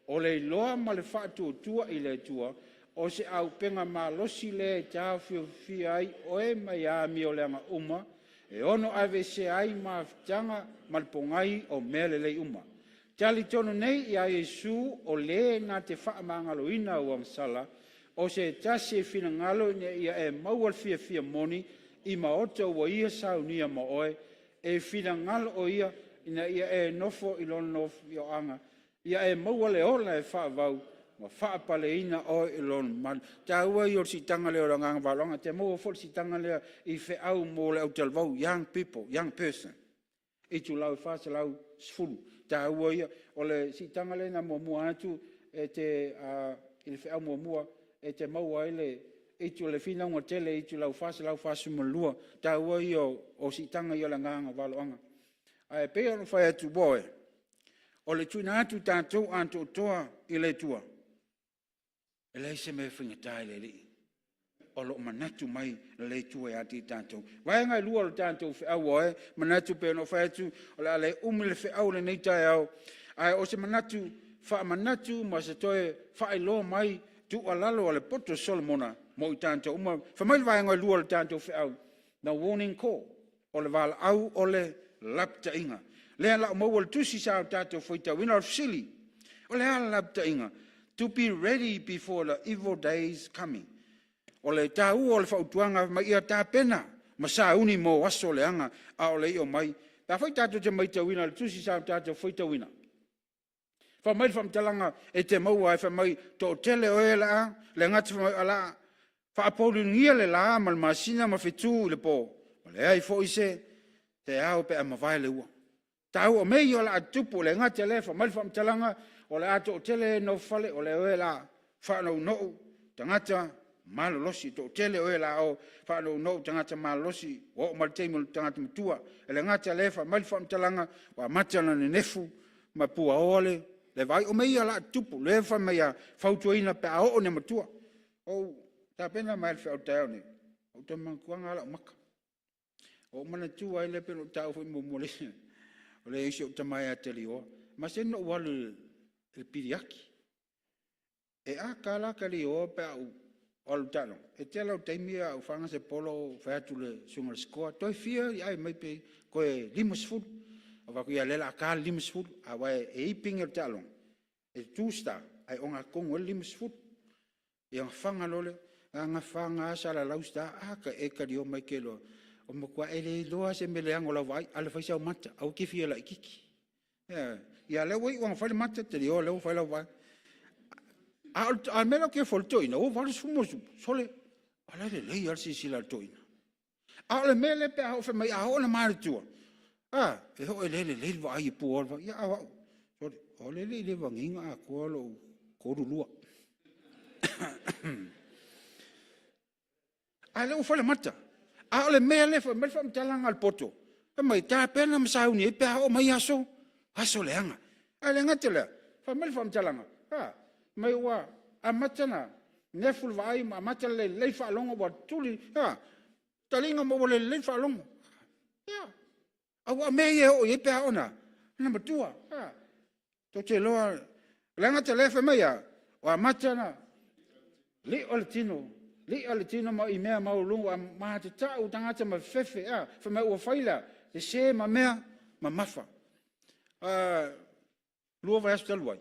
Ole loa ma le whatuatua i le tua, o se au penga ma losi le tau fia ai oe mai a mi o leanga uma, e ono ave se ai ma ftanga malpongai o mele le uma. Tali tono nei ia Yesu o le na te whaamangaloina o sala o se tase fina ngalo ia e maual fia moni i maoto wa ia saunia ma oe e fina ngalo o ia ina ia e nofo i lon nof i anga ia e maual e ola e whaavau ma whaapaleina o i lon man ta ua i o si tanga leo ranganga valonga te mua fol si tanga leo i fe au mo le au talvau young people, young person i tu lau whaasa lau sfulu ta ua ia o le si tanga le na mua atu e te il fe au mua e te maua ele e tu le fina unga tele e tu lau fasa malua ta ua ia o si tanga ia la nganga waloanga ai pe ono fai atu boe o le tuina atu tātou anto toa i le tua e le se me whingatai le li o lo manatu mai le tua e ati tātou. Vai ngai lua lo tātou whi au oe, manatu pe no whai atu, o le ale umile whi au le nei tai au. Ai o se manatu, wha manatu, ma se toe whai lo mai, tu alalo o le poto Solomona, mo i tātou uma. Whamai vai ngai lua lo tātou whi au. Na warning call, o le wala au o le lapta inga. Lea la mo wal tusi sa tātou whaita wina o sili. O le ala lapta inga. To be ready before the evil days coming. O le tāu o le whautuanga mai ia tā pena, ma sā uni mō waso le anga a o le i o mai. Tā whai tātou te mai tawina, le tusi sā tātou whai tawina. Wha mai whamtalanga e te maua e wha mai tō tele o e la a, le ngati wha mai ala, wha apouru ngia le la a, ma le masina ma whetū le pō. Ma le ai fo i se, te ao pe a mawai le ua. Tāu o mei o la atupu, le ngati le, wha mai whamtalanga, o le ato o tele no fale, o le o e la, wha no nou, tangata, malolosi to tele o la o fa no tangata malolosi o maltemo tangata mutua ele ngata lefa mal fam talanga wa matana nefu ma pua ole le vai o meia la tupu le fa meia fautuina pe o ne mutua o ta pena mal fa o taone o te mankuanga la maka o mana tua ile pe no tau fo mo mole o le isi o tamai ateli o ma se no wal el piriaki e a kala kali o pe Olu talo, e te lau taimia u whanga se polo whaatu le sunga le skoa. Toi fia i ai mai pe koe limas fulu. wa ku ia lela ka limsfut a wa e pinga talong e tusta ai onga kongo limsfut yang fanga lole nga fanga sala lausta a ka e ka dio mai kelo o mo kwa ele loa se mele angola vai ala fa sa mata au ki fi la kiki ya le wei wa fa mata te dio le fa la vai a melo ke foltoina o va sumo sole ala le ia si la toina ale mele pe ho fe mai a ona mare tu e ho le va ai pu va ya o le va nginga a ko lo ko lua ale o fa le mata ale mele fa me fa mtalanga al poto mai ta pena msauni pe ho mai aso leanga ale ngatela fa me fa mtalanga mai wa amatana neful vai ma matale le fa longo wa tuli talinga mo le fa longo ya awa me ye o ye pe ona na matua to che lo langa tele fa me ya wa matana li oltino ma i mea ma lu ma te ta u tanga te ma fefe fa me o faila le se ma mea ma mafa lu va estel wai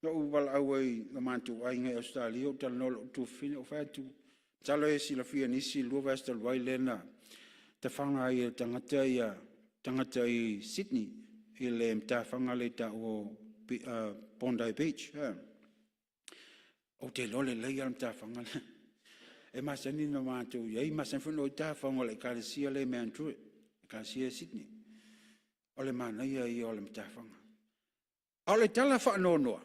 no wal awai na mantu ai ngai Australia tal no tu fine o fa tu talo e sila fia nisi lu va estel wai lena te fanga i tangata i Sydney i le mta fanga le ta o Bondi Beach o te lole le ia mta fanga e masani no mantu i masan funo ta fanga le kalesia le me antru kalesia Sydney o le mana i o le mta fanga o le tala fa no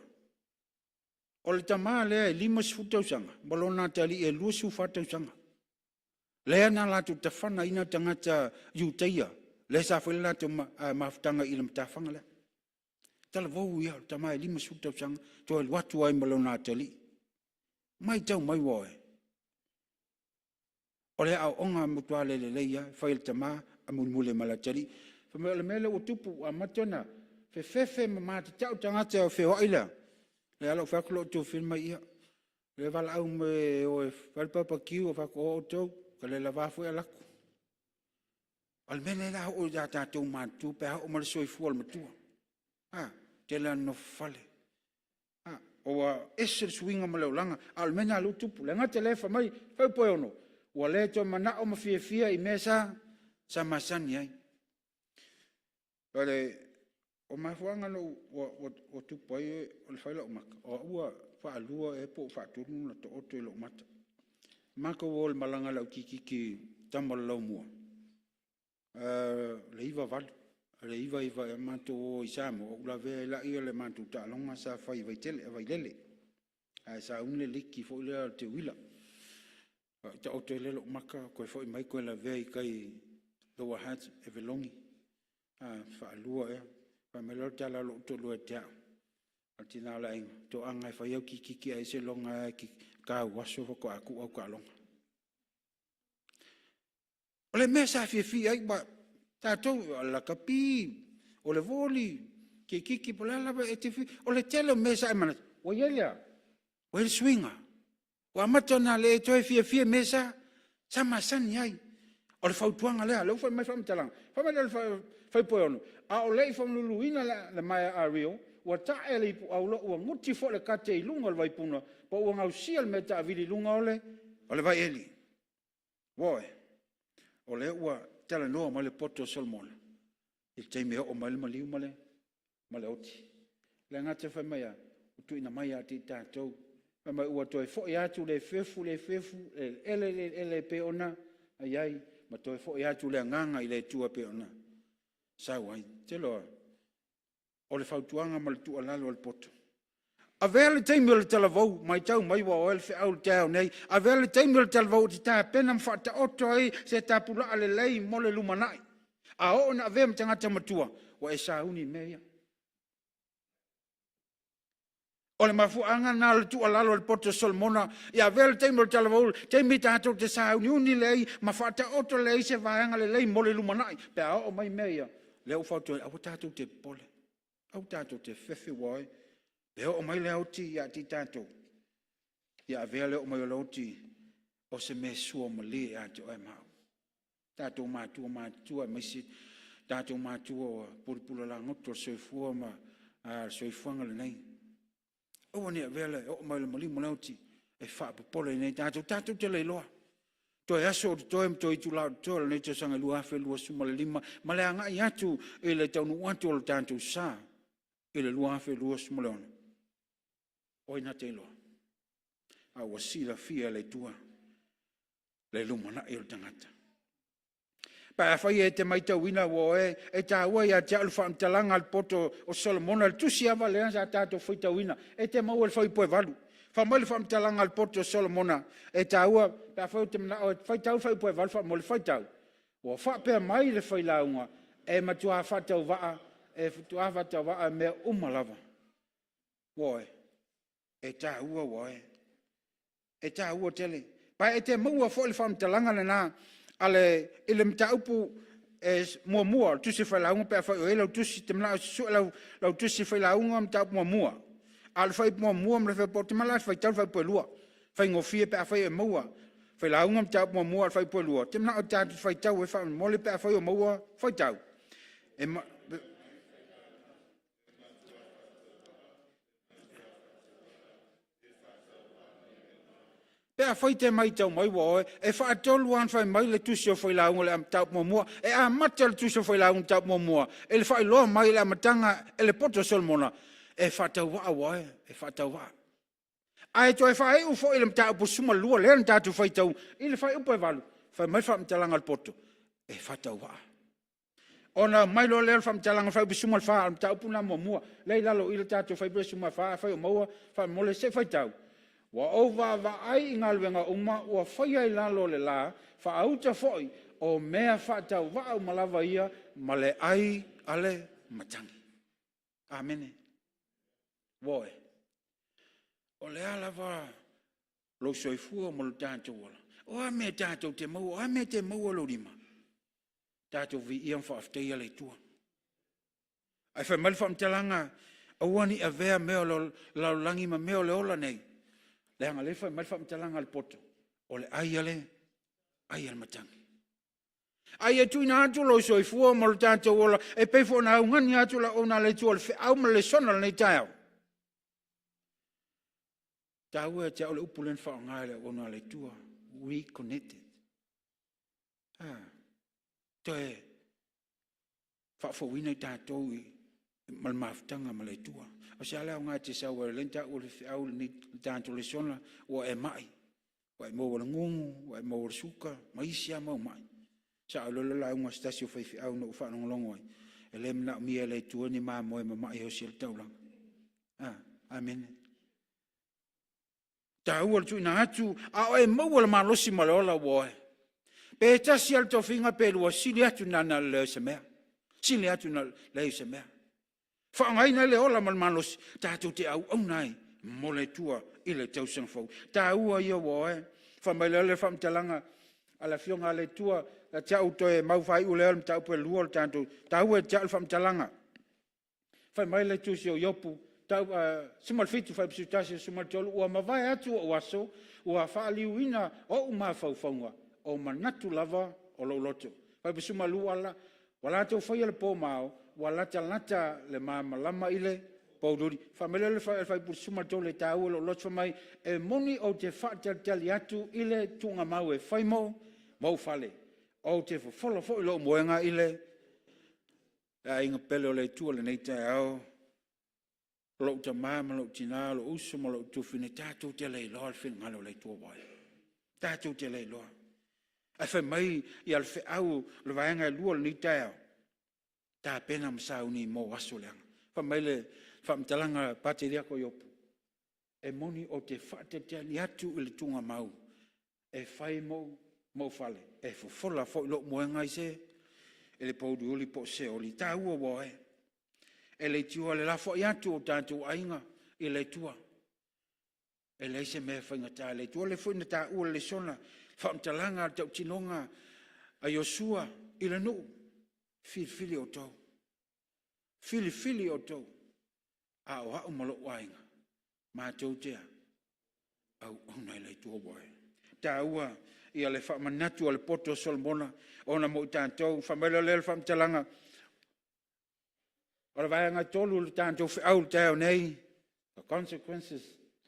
o le tama le lima sfuta sanga bolona tali e lusu fata sanga le na la tu tafana ina tangata yuteia le sa fela tu maftanga ilm tafanga le tala vo ya tama lima sfuta sanga to watu ai bolona tali mai tau mai woe o le au onga mutwale le ya fail tama amulmule malatali fa mele o tupu amatona fe ma tau tangata fe oila le alo fa klo tu filma ia le vala au me o fa papa kiu fa ko to ka le lava fu ala ku al mele la o ja ta tu ma tu pe o mal soi fu al matu te la no fale o esel swinga ma le langa al mena lu tu le nga telefa mai fa po ono o le to mana o ma fia i mesa sa masani ai ale o mai fuanga no o tu pai o fai lo mak o ua fa lua e po fa tu no to o lo mata mako wol malanga la ki tamal lo mo le iva val le iva manto o isamo o la ve la i le manto ta longa sa fai vai tele vai lele a sa un le liki fo le te wila ta o te le lo maka ko fo mai ko la ve kai lo wa hat e velongi fa lua e pa me lo tala lo to lo tia atina la ing to anga fa yo ki ai se longa ki ka waso ko aku au ka longa ole mesa fi ai ba ta to la kapi ole voli ki pola la e te fi ole tele mesa mana o yelia o el swinga o matona le to fi mesa sama san ai ole fautuanga le fa mai fam talang fa mai fa pono a o le fa luluina la mai a rio o ta ele au lo o nguti fo le kate i lunga vai puna po o ngau sial meta vili lunga ole vai eli voi ole ua tala no ma le poto salmon il te me o mal maliu male oti le ngate fa mai tu ina mai ati tatou ma ua to fo ya tu le fefu ele pe ona ai ma to fo ya tu le nganga ile tu pe ona sa wai te lo o le fautuanga ma le tu alalo al poto a vele te mil televou mai tau mai wa el fe au tau nei a vele te mil televou ti ta pena mfata oto ai se ta pula ale lei mo le lumanai a o na ve mtanga tamatua wa esa uni meia o le mafuanga na le tu alalo al poto solmona ya vele te mil televou te mi ta to te sa uni lei mafata oto lei se vaanga le lei mo le lumanai pe a o mai meia le o fautu a tato te pole au tato te fefe wai le o mai le auti ya ti tato ya vele o mai lauti o se me suo mali a to ai mau tato ma tu mai si tātou mātua pula la ngoto soifua ma soifuanga le nei. O ni vele o mai le malimo lauti e fa popole nei tātou te leiloa. Toi aso toi toi tu la toi nei te sanga lua fe lua suma le lima ma le anga i atu e le taunu atu le tātou sa e le lua fe lua suma le ona. Oi na te loa. A wasila fia le tua le lumana e o tangata. Pa fai e te maita wina wo e ta wa ya te alfa mtalanga al poto o Solomon al tusi ava le anza tato fai wina e te mau el fai poe valu fa mo le fai mtalanga al poto o Solomon e ta wa pa fai te na fai tau fai poe valu fa mo le fai tau wo fa pe mai le fai launga e matua fa tau va e tua fa tau va me umalava wo e ta wa wo e ta wa tele pa e te mau fo le fai mtalanga na ale ile mtaupu es mua tu se fala un pe fa ele tu se temla su la tu se fala un mtaupu mua al fa mua me fa porte mala fa tal fa po lua fa ngofie pe fa mua fa la un mtaupu mua fa po lua temla ta fa tau fa mole pe fa mua fa tau e pe foi te mai tau mai wo e fa tolu an fa mai le tu se foi la un le am tau mo e a matel tu se foi la un tau mo e le fa lo mai la matanga e le poto Solomona e fa tau wa e fa tau wa ai to e fa e u foi le tau po suma lu le tau fa tau e le fa u po valu fa mai fa mtalanga al poto e fa tau wa ona mai lo le fa mtalanga fa po suma fa tau puna mo le la lo ile tau fa po suma fa mo fa mo le se fa tau wa ova va ai ingalwenga uma wa fai la lo le la fa auta foi o mea fa tau va malava ia male ai ale matangi amen voi o le ala va lo soifu mo le tanto wala o me tanto te mo o me te mo lo lima tanto vi ia fa afte ia le tua ai fa mal fa mtalanga o wani avea me lo la langi ma me le ola nei le anga le fa mai fa mtalanga al poto o le ai al matangi ai tu ina tu lo soifua mo le tanto ola e pe fo na ngani atu la ona le tu fe au me le sona nei tau tau e te ole upulen fa ngale ona le tua we connected toe fa fo wina tato mal maftanga ma le tua o se ala nga te sa wa lenta o le au ni tanto le sona o e mai o e mo o ngungu o e mo o suka mai sia mo mai sa lo la nga stasio fa fi au no fa no longo e le na mi le tua ni ma mo e mai o se tau lang amen ta o tu na atu a o e mo o ma lo si ma lo la wo pe ta si al to finga pe lo si le atu na le se me si le atu na le se me fa ngai na le ola mal malos ta tu te au nai mo le tua i le tau sang fo ta ua ia wo fa mai le fa mtalanga ala fionga le tua la tau to e mau fai u le tau pe luol tanto ta ua ta fa mtalanga fa mai le tu sio yopu tau sumal fitu fa psutasi sumal tolu ua mavai atu o aso ua fa liuina o uma fa fonga o manatu lava o lo loto fa sumal luala wala to fa le po mau wala lata le mama lama ile pauduri famele le fa pu suma to le tau lo lot mai e moni o te fa tali atu ile tunga mau e fai mo fale o te fo fo lo moenga ile a inga pele le tu le nei tau lo te mama lo tina lo usu mo lo tu fine tatu te le lo al fin ngalo le tu boy tatu te le lo a fa mai i al fe au le vaenga lu ni tau ta pena msau ni mo wasulang fa mele fa mtalanga pateria ko yopu e moni o te fate te ni atu ile tunga mau e fai mo fale e fola fo lo mo ngai se ele podu oli po se oli ta u wo e le tua le la fo yatu o tantu ainga ile tua e le se me fa ngata le tua le fo ngata u le sona fa mtalanga te tinonga a Yosua ile no fili o tau. Fili o tau. A o hau malo wainga. Ma tau tea. Au unai lei tua boe. Ta ua ia le wha manatu o le poto Solomona. Ona mo i tātou. Whamela le wha mtalanga. O le vaenga tolu le tātou whiau teo nei. The consequences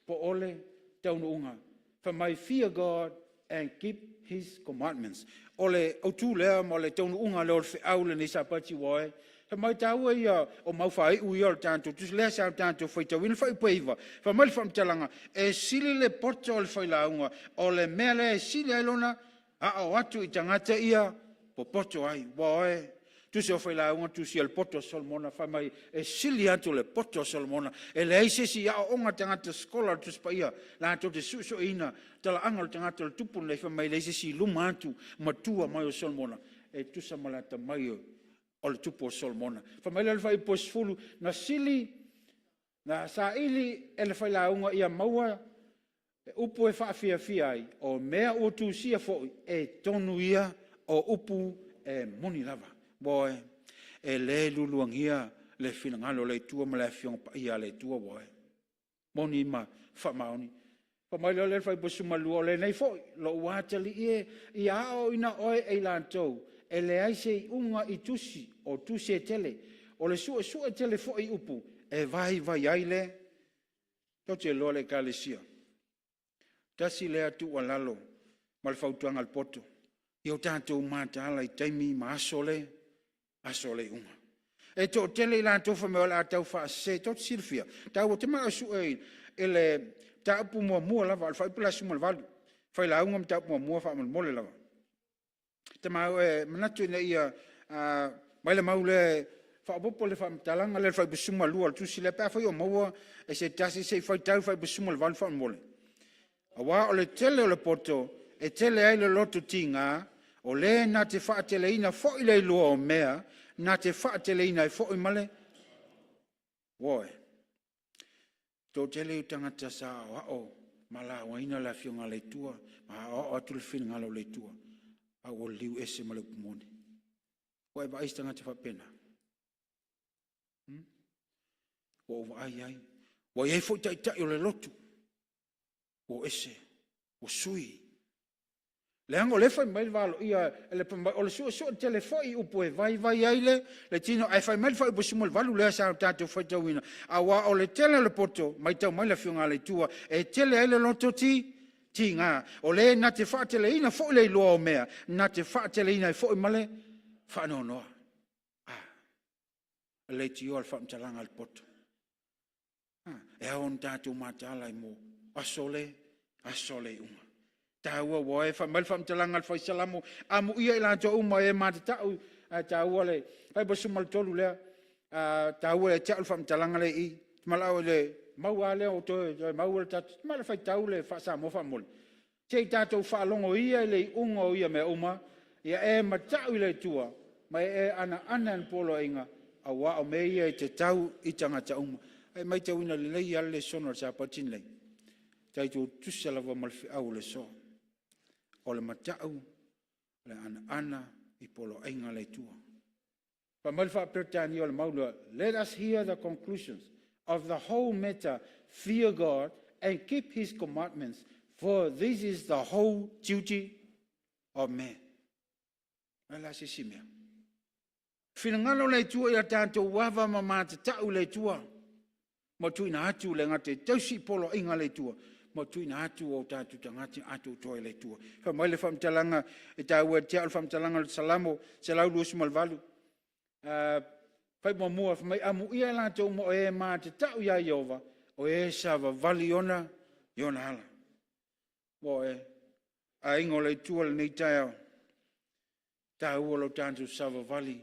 po ole taunuunga. Whamai fear God and keep his commandments. Ole autu lea mo le taunuunga le o le whiau le nisa pati wae. Whamai taua ia o mauwhai ui o le tātou. Tus lea sa tātou whaitawina whai paiva. Whamai le whamtalanga. E sili le poto o le whailaunga. O le mea le e sili ailona. A o atu I tangata ia. Po poto ai. Wae. Tu se fai la unha tu se el poto Solomona fa mai e sili atu le poto Solomona e le ise si a onga tangata skola tu spaia la to te suso ina tala angal tangata le tupu le fa mai le ise si luma atu matua mai o Solomona e tu sa malata mai o le tupu o Solomona fa mai le fai posfulu na sili na sa ili e le fai la unha ia maua e upu e fa fia ai o mea o tu sia fo e tonu ia o upu e moni lava boy e le luluangia le finangalo le tua ma le fiong pa ia le tua boy moni ma fa maoni pa mai le fai posuma lu le nei foi lo watali e ia o ina oi e lanto e le ai sei unga I tusi o tusi tele o le su tele foi upu e vai ai le to te lo le kalesia tasi le atu walalo mal fautuanga al poto io tanto mata ala I taimi ma asole asole unga. E to tele la to fa me la tau fa se to silfia. Tau te ma su ele ta pu mo la val fa pula su mo val. Fa la unga ta pu mo fa mo le la. Te ma manatu ne ia mai le maule fa popo le fa talanga le fa su mo lu al tu sile pa fa yo mo e se tasi se fa tau fa su mo val fa mo le. Awa o le tele o le poto e tele ai le lotu tinga o le na te whaateleina fo I le lua o mea, na te whaateleina fo I male. Woe. Tō tele I tangata sa o mala waina la fionga le tua, ma o atu le whina ngalo le tua, a o liu ese male kumone. Woe ba aistanga te whapena. Wo ai. Woe ei fo tai o le lotu. Wo ese. Wo sui. Le ango le fai mai valo ia le o le so tele foi upo e vai ai le tino ai fai mai fai posimo valo le sa tato foi tawina awa o le tele le poto mai tau mai la fionga le tua e tele ai le loto tinga o le na te fa tele ina foi le lo mea na te fa tele ina foi male fa no le tio al fam talanga al poto e on tato matala mo asole uma taua woe fa mal fam talanga al faisalamo amu ia ila to uma e matatau taua le pai bo sumal tolu le taua le tal fam talanga le I malau le mau ale o to mau le tat mal fai tau le fa sa mo fa mol che tato fa longo ia le ungo ia me uma ia e matau le tua mai e ana polo inga awa o me ia te tau I tanga ta uma ai mai tau ina le ia le sono sa patin le tai tu tusala va mal fi au le so o le matau le ana I polo ainga le tua. Pa malfa pertani o le maula, let us hear the conclusions of the whole matter, fear God and keep his commandments, for this is the whole duty of man. Ala se simea. Finangalo le tua ia tanto wava mamata tau le tua. Mo tuina atu le ngate tausi polo ainga le tua. Mo tuina atu o tatu tangati atu toi le tua. Fa mai le fam talanga e tau e tia fam talanga le salamo se lau lusi malvalu. Fai mo mua fa mai amu ia la tau mo e ma te tau ia Iova o e sava vali ona hala. Mo e a ingo le tua le nei tau tau o lo tantu sava vali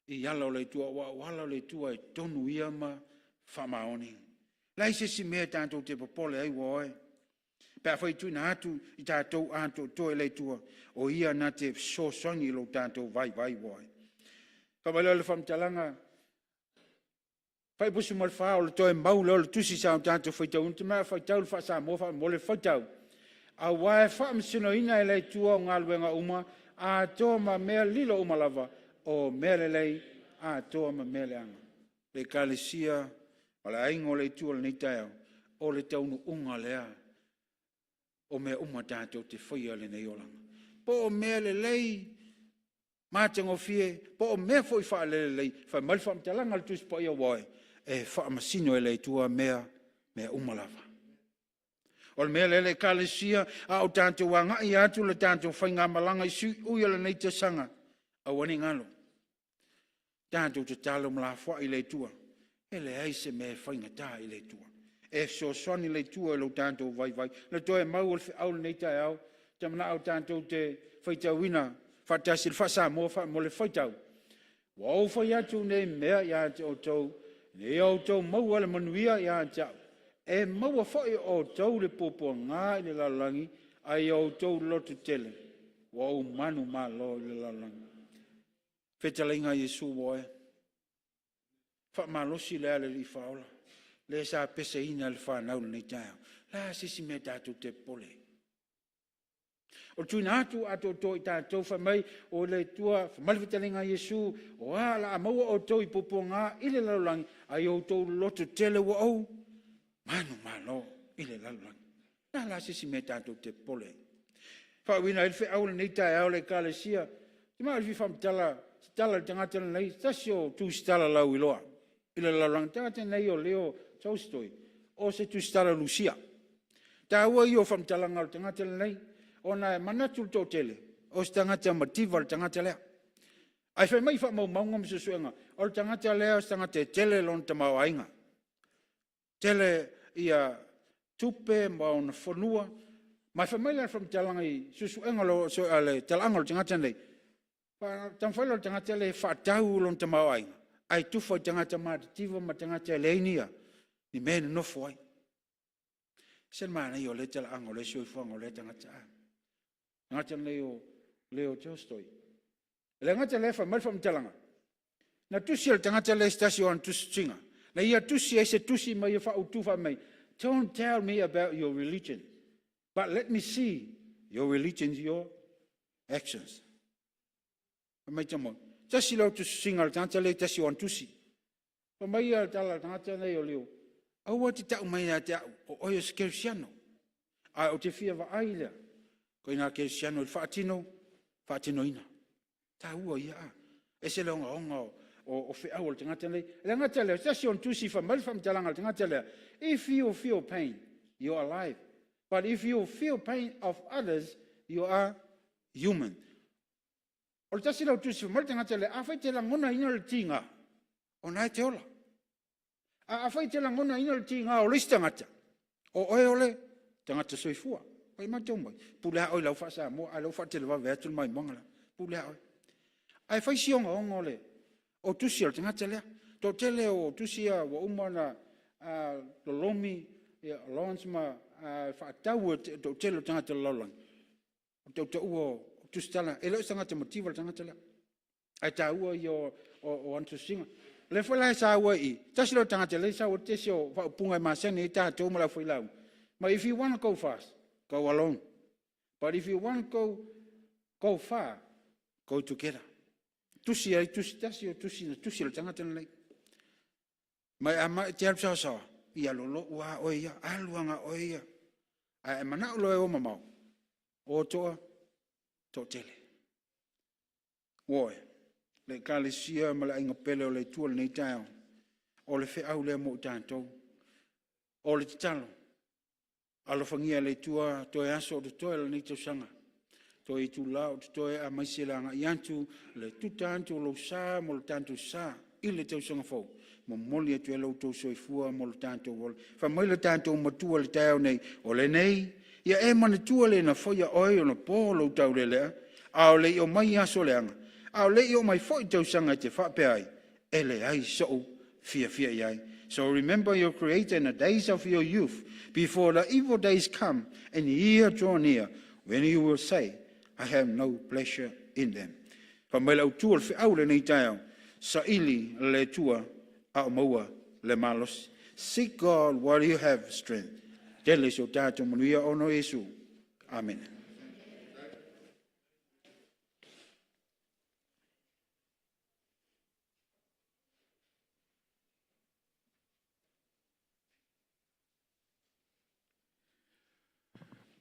I yalo le tua wala le tua e tonu ia ma fa maoni. Lai se si mea tanto te popole ai woe. Pea fai tu na atu I tātou anto toe le tua o ia na te so songi lo tātou vai woe. Ka wala le fam talanga fai pusu mal fa o le toe mau le tusi sa tātou fai tau unte mea fai tau le fa sa mo fa mo le fai tau. A wae fa msino ina le tua o ngaluenga uma a toa ma mea lilo uma lava o mea le lei a toa ma mea le anga. Le kalesia o le aingo le tua le neitao o le taunu unga lea o mea uma tātou te whaia le nei olanga. Po o mea le lei Ma tengo fie, po o mea foi wha lelei, wha mai wha mtalanga tus po ia wai, e wha masino e lei tua mea umalawa. O le mea lele kalesia, a o tātou wanga i atu le tātou whainga malanga i sui uia le nei te sanga, a wani ngalo. Tātou te talo mlawha i lei tua, e le aise me whainga tā i lei tua. E so soni lei tua e lo tātou vai, le toe mau o le au le nei tai au, tamana au tātou te whaitawina, whatasil whasa mo le whaitau. Wau whai atu nei mea i ate o tau, ne au tau mau ale manuia i ate au. E maua whai o tau le popo ngā i le lalangi, ai o tau lotu tele. Wau manu malo i le lalangi. Whetalinga Jesu woe. Wha malosi le ale li whaola. Le sa pese ina le whanau le nei tau. La sisi me tātou te pole. O tuina atu to i tātou whamai o le tua, whamali whetalinga Jesu, o ala a maua o tau i popo ngā i le lalangi, ai o tau lotu tele wa au. Manu malo i le lalangi. Nā la sisi me tātou te pole. Whawina i le au le nei tai au le kalesia. Te maa li whamtala, tala tangata nei, tasi o tu stala lau i loa. I le lalangi, tangata nei o leo Tolstoi. O se tu stala Lucia. Tā ua i o whamtalanga o tangata nei, o na manatu tō tele. O se tangata mativa le tangata lea. Ai whai mai whamau maunga msusuenga. O le tangata lea, o se tangata tele lon tamau ainga. Tele ia tupe ma ona whanua. Mai whamaila whamtalanga i susuenga lo so ale talanga lo tangata nei. Tamwhaila lo tangata le whaatau lon tamau ainga. Ai tufa i tangata mātativa ma tangata leinia. Ni mene nofo ai. Sen mana i o le talanga o le soifuanga o le tangata a. Tangata nei o Leo Tolstoi. Le ngata le whamai whamtalanga. Na tusi al tangata le stasi o an tusi tinga. Na ia tusi e se tusi mai e whautufa mai. Don't tell me about your religion. But let me see your religion's your actions. Mai tamo. Tasi lau tusi singa al tangata le tasi o an tusi. Pa mai al tala tangata nei o leo. Aua te tau mai a te o oio se kersiano. A o te fia wa ailea. Ko ina kersiano il whaatino ina. Ta ua ia a. E se leonga onga o fe au al tangata nei. Le ngata lea, tasi on tusi wha malifam talanga al tangata lea. If you feel pain, you are alive. But if you feel pain of others, you are human. O le tasi lau tusi wha malifam tangata lea, a whai te langona ina le tinga. O nai te ola. A whai te langona ina le tinga o lisi tangata. O oe ole, tangata soifua. Pai matau mai. Pulea oi lau whasa mo, a lau whate le wawe atu mai mongala. Pulea oi. Ai whai sionga onga ole. O tusi al tangata lea. Tō tele o tusi a wa umana lolomi, Lawrence ma whaatau tō tele o tangata laulang. Tō te ua o tusi tala. E leo tangata motiva al tangata lea. Ai tā ua i o antu singa. Le whalai sa ua i. Tasi lo tangata le sa o tesi o whaupunga i masene i tā tō mala whailau. But if you want to go fast, go alone. But if you want to go far, go together. Tusi ai, tusi tasi o tusi le tangata nei. Mai ama te alpsa sawa. Ia lolo ua oia, aluanga oia. Ai mana ulo e o mamau. O toa, tō tele. Woe, le kalesia ma le ainga pele o le tua le nei tau. O le wheau le mo tātou. O le titalo. Alofangia le tua toe aso o te toe le nei tau sanga. Toe i tu lao te toe a maiselanga i antu le tuta antu o lo sa mo le tantu sa i le tau sanga fau. Mo moli atu e lau tau soifua mo le tantu wole. Fa mai le tantu o matua le tau nei o le nei. Ia e mana tua le na foia oi o na po lau tau le lea. A o le i o mai aso leanga. A o le i o mai foi tau sanga te whape ai. E le ai so fia iai. So remember your Creator in the days of your youth, before the evil days come and the year draw near, when you will say, I have no pleasure in them. Fa mai lau tua le au le nei tau, sa ili le tua a maua le malos. Seek God while you have strength. Tele so tātou manuia ono Yesu. Amen.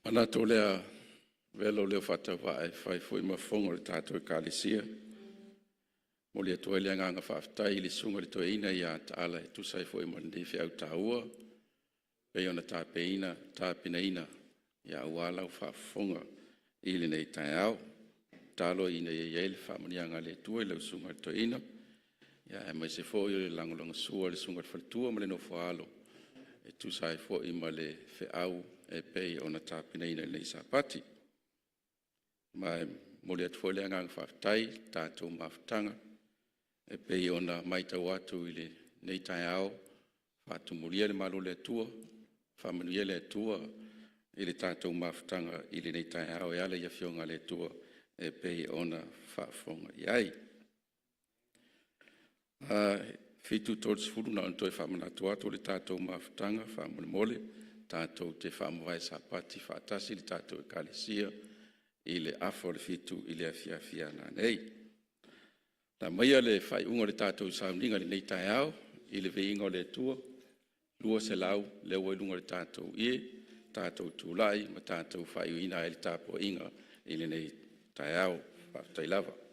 Ana tō lea velo leo whata whae whai fwoi mawhongo le tātou e kālesia. mo le toe le nganga whaafitai le sunga le toe ina ia taala e tusai fo i mandi whiau taua. Pei ona tāpina ina ia uala o whaafonga i le nei tai au. Talo ina ia le whaamanianga le tua i lau sunga le toe ina. Ia e mai se fo i le langolanga sua le sunga le whalitua ma le no whaalo. E tusai fo i ma le whiau e pei ona tāpina ina le nei sapati. Mai mo le atu le ngang whaafitai tātou mawhitanga. E pei ona maita watu i le nei tai au. Whaatumuria le malo le atua. Whamanuia le atua i le tātou mawhitanga i le nei tai au e ale ia whionga le atua e pei ona whaafonga i ai. Fitu tōts furu na ontoi whamanatu atu le tātou mawhitanga, whamanumole, tātou te whamawai sapati whaatasi le tātou e kalesia i le afo le fitu i le awhia nā nei. Na maia le whai unga le tātou sauninga le nei tai au i le veinga le atua, lua se lau, leo e lunga le tātou ie, tātou tūlai, ma tātou whai uina e le tāpua inga i le nei tai au, whaatai lava.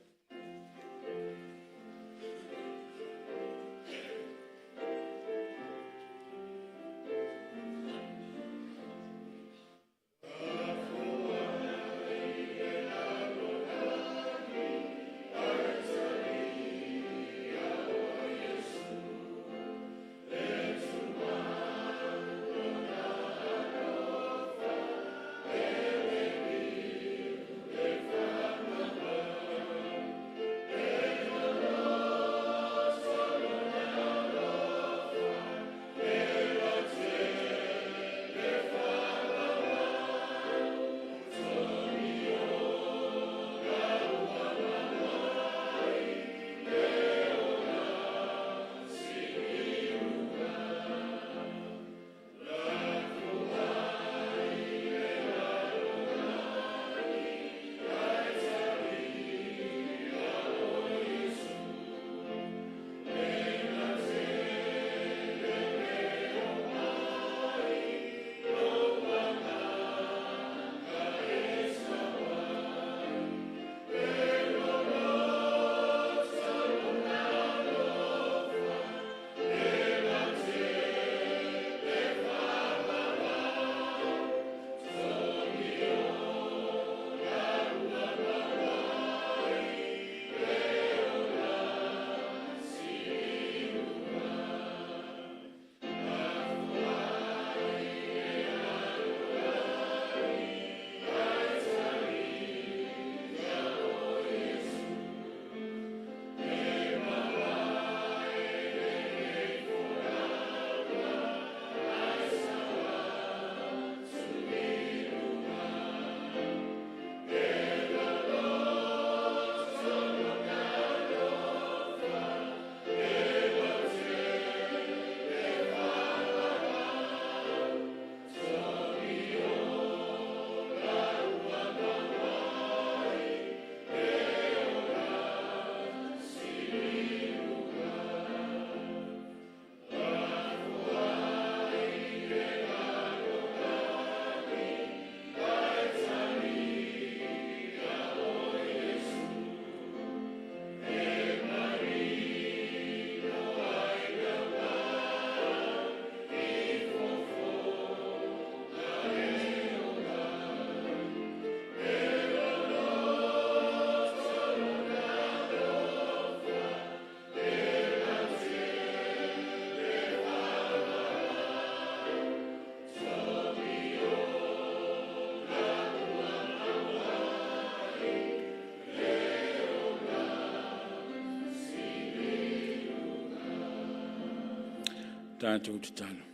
tātou te tano.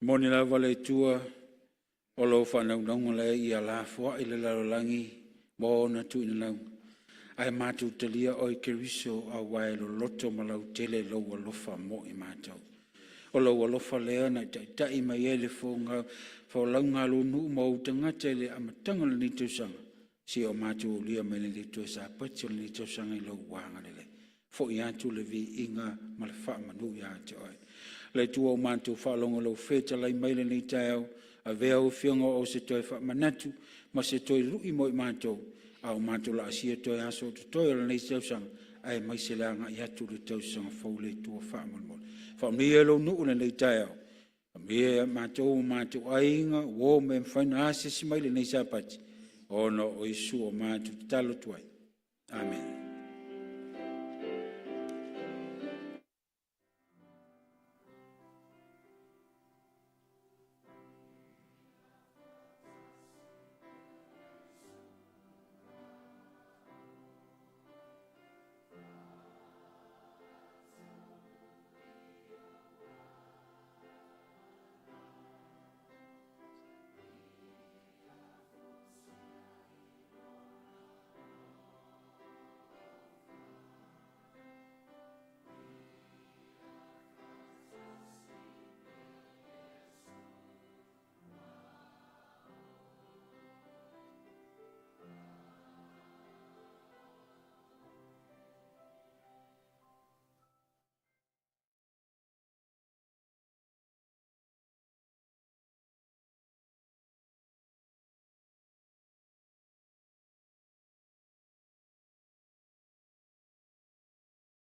Moni la wale tua, o lo whanau naunga le i a la fua i le larolangi, mo na tu ina lau. Ai mātou talia o i keriso a wae lo loto malau tele lo walofa mo i mātou. O lo walofa lea na tai mai e le whonga, whaulau ngā lo nu mo tangata le amatanga le ni tausanga. Si o mātou lia me le tua sa pati o le ni tausanga i lo wanga le. Fo i atu le vi inga ma le wha manu i atu ai. Le tua o mātou whalonga lo wheta lai maile ni tau, a vea o whionga o se toi wha manatu, ma se toi rui mo i mātou, au mātou la asia toi aso to toi ala nei tausanga, ai mai se la nga ia tu le tau sanga fau le tua wha amalmol. Wha mea lo nuu le nei tai au. Mea mātou ainga, wō me mwhaina ase si mai le nei sa pati. Ono o Isu o mātou talo tuai. Amen.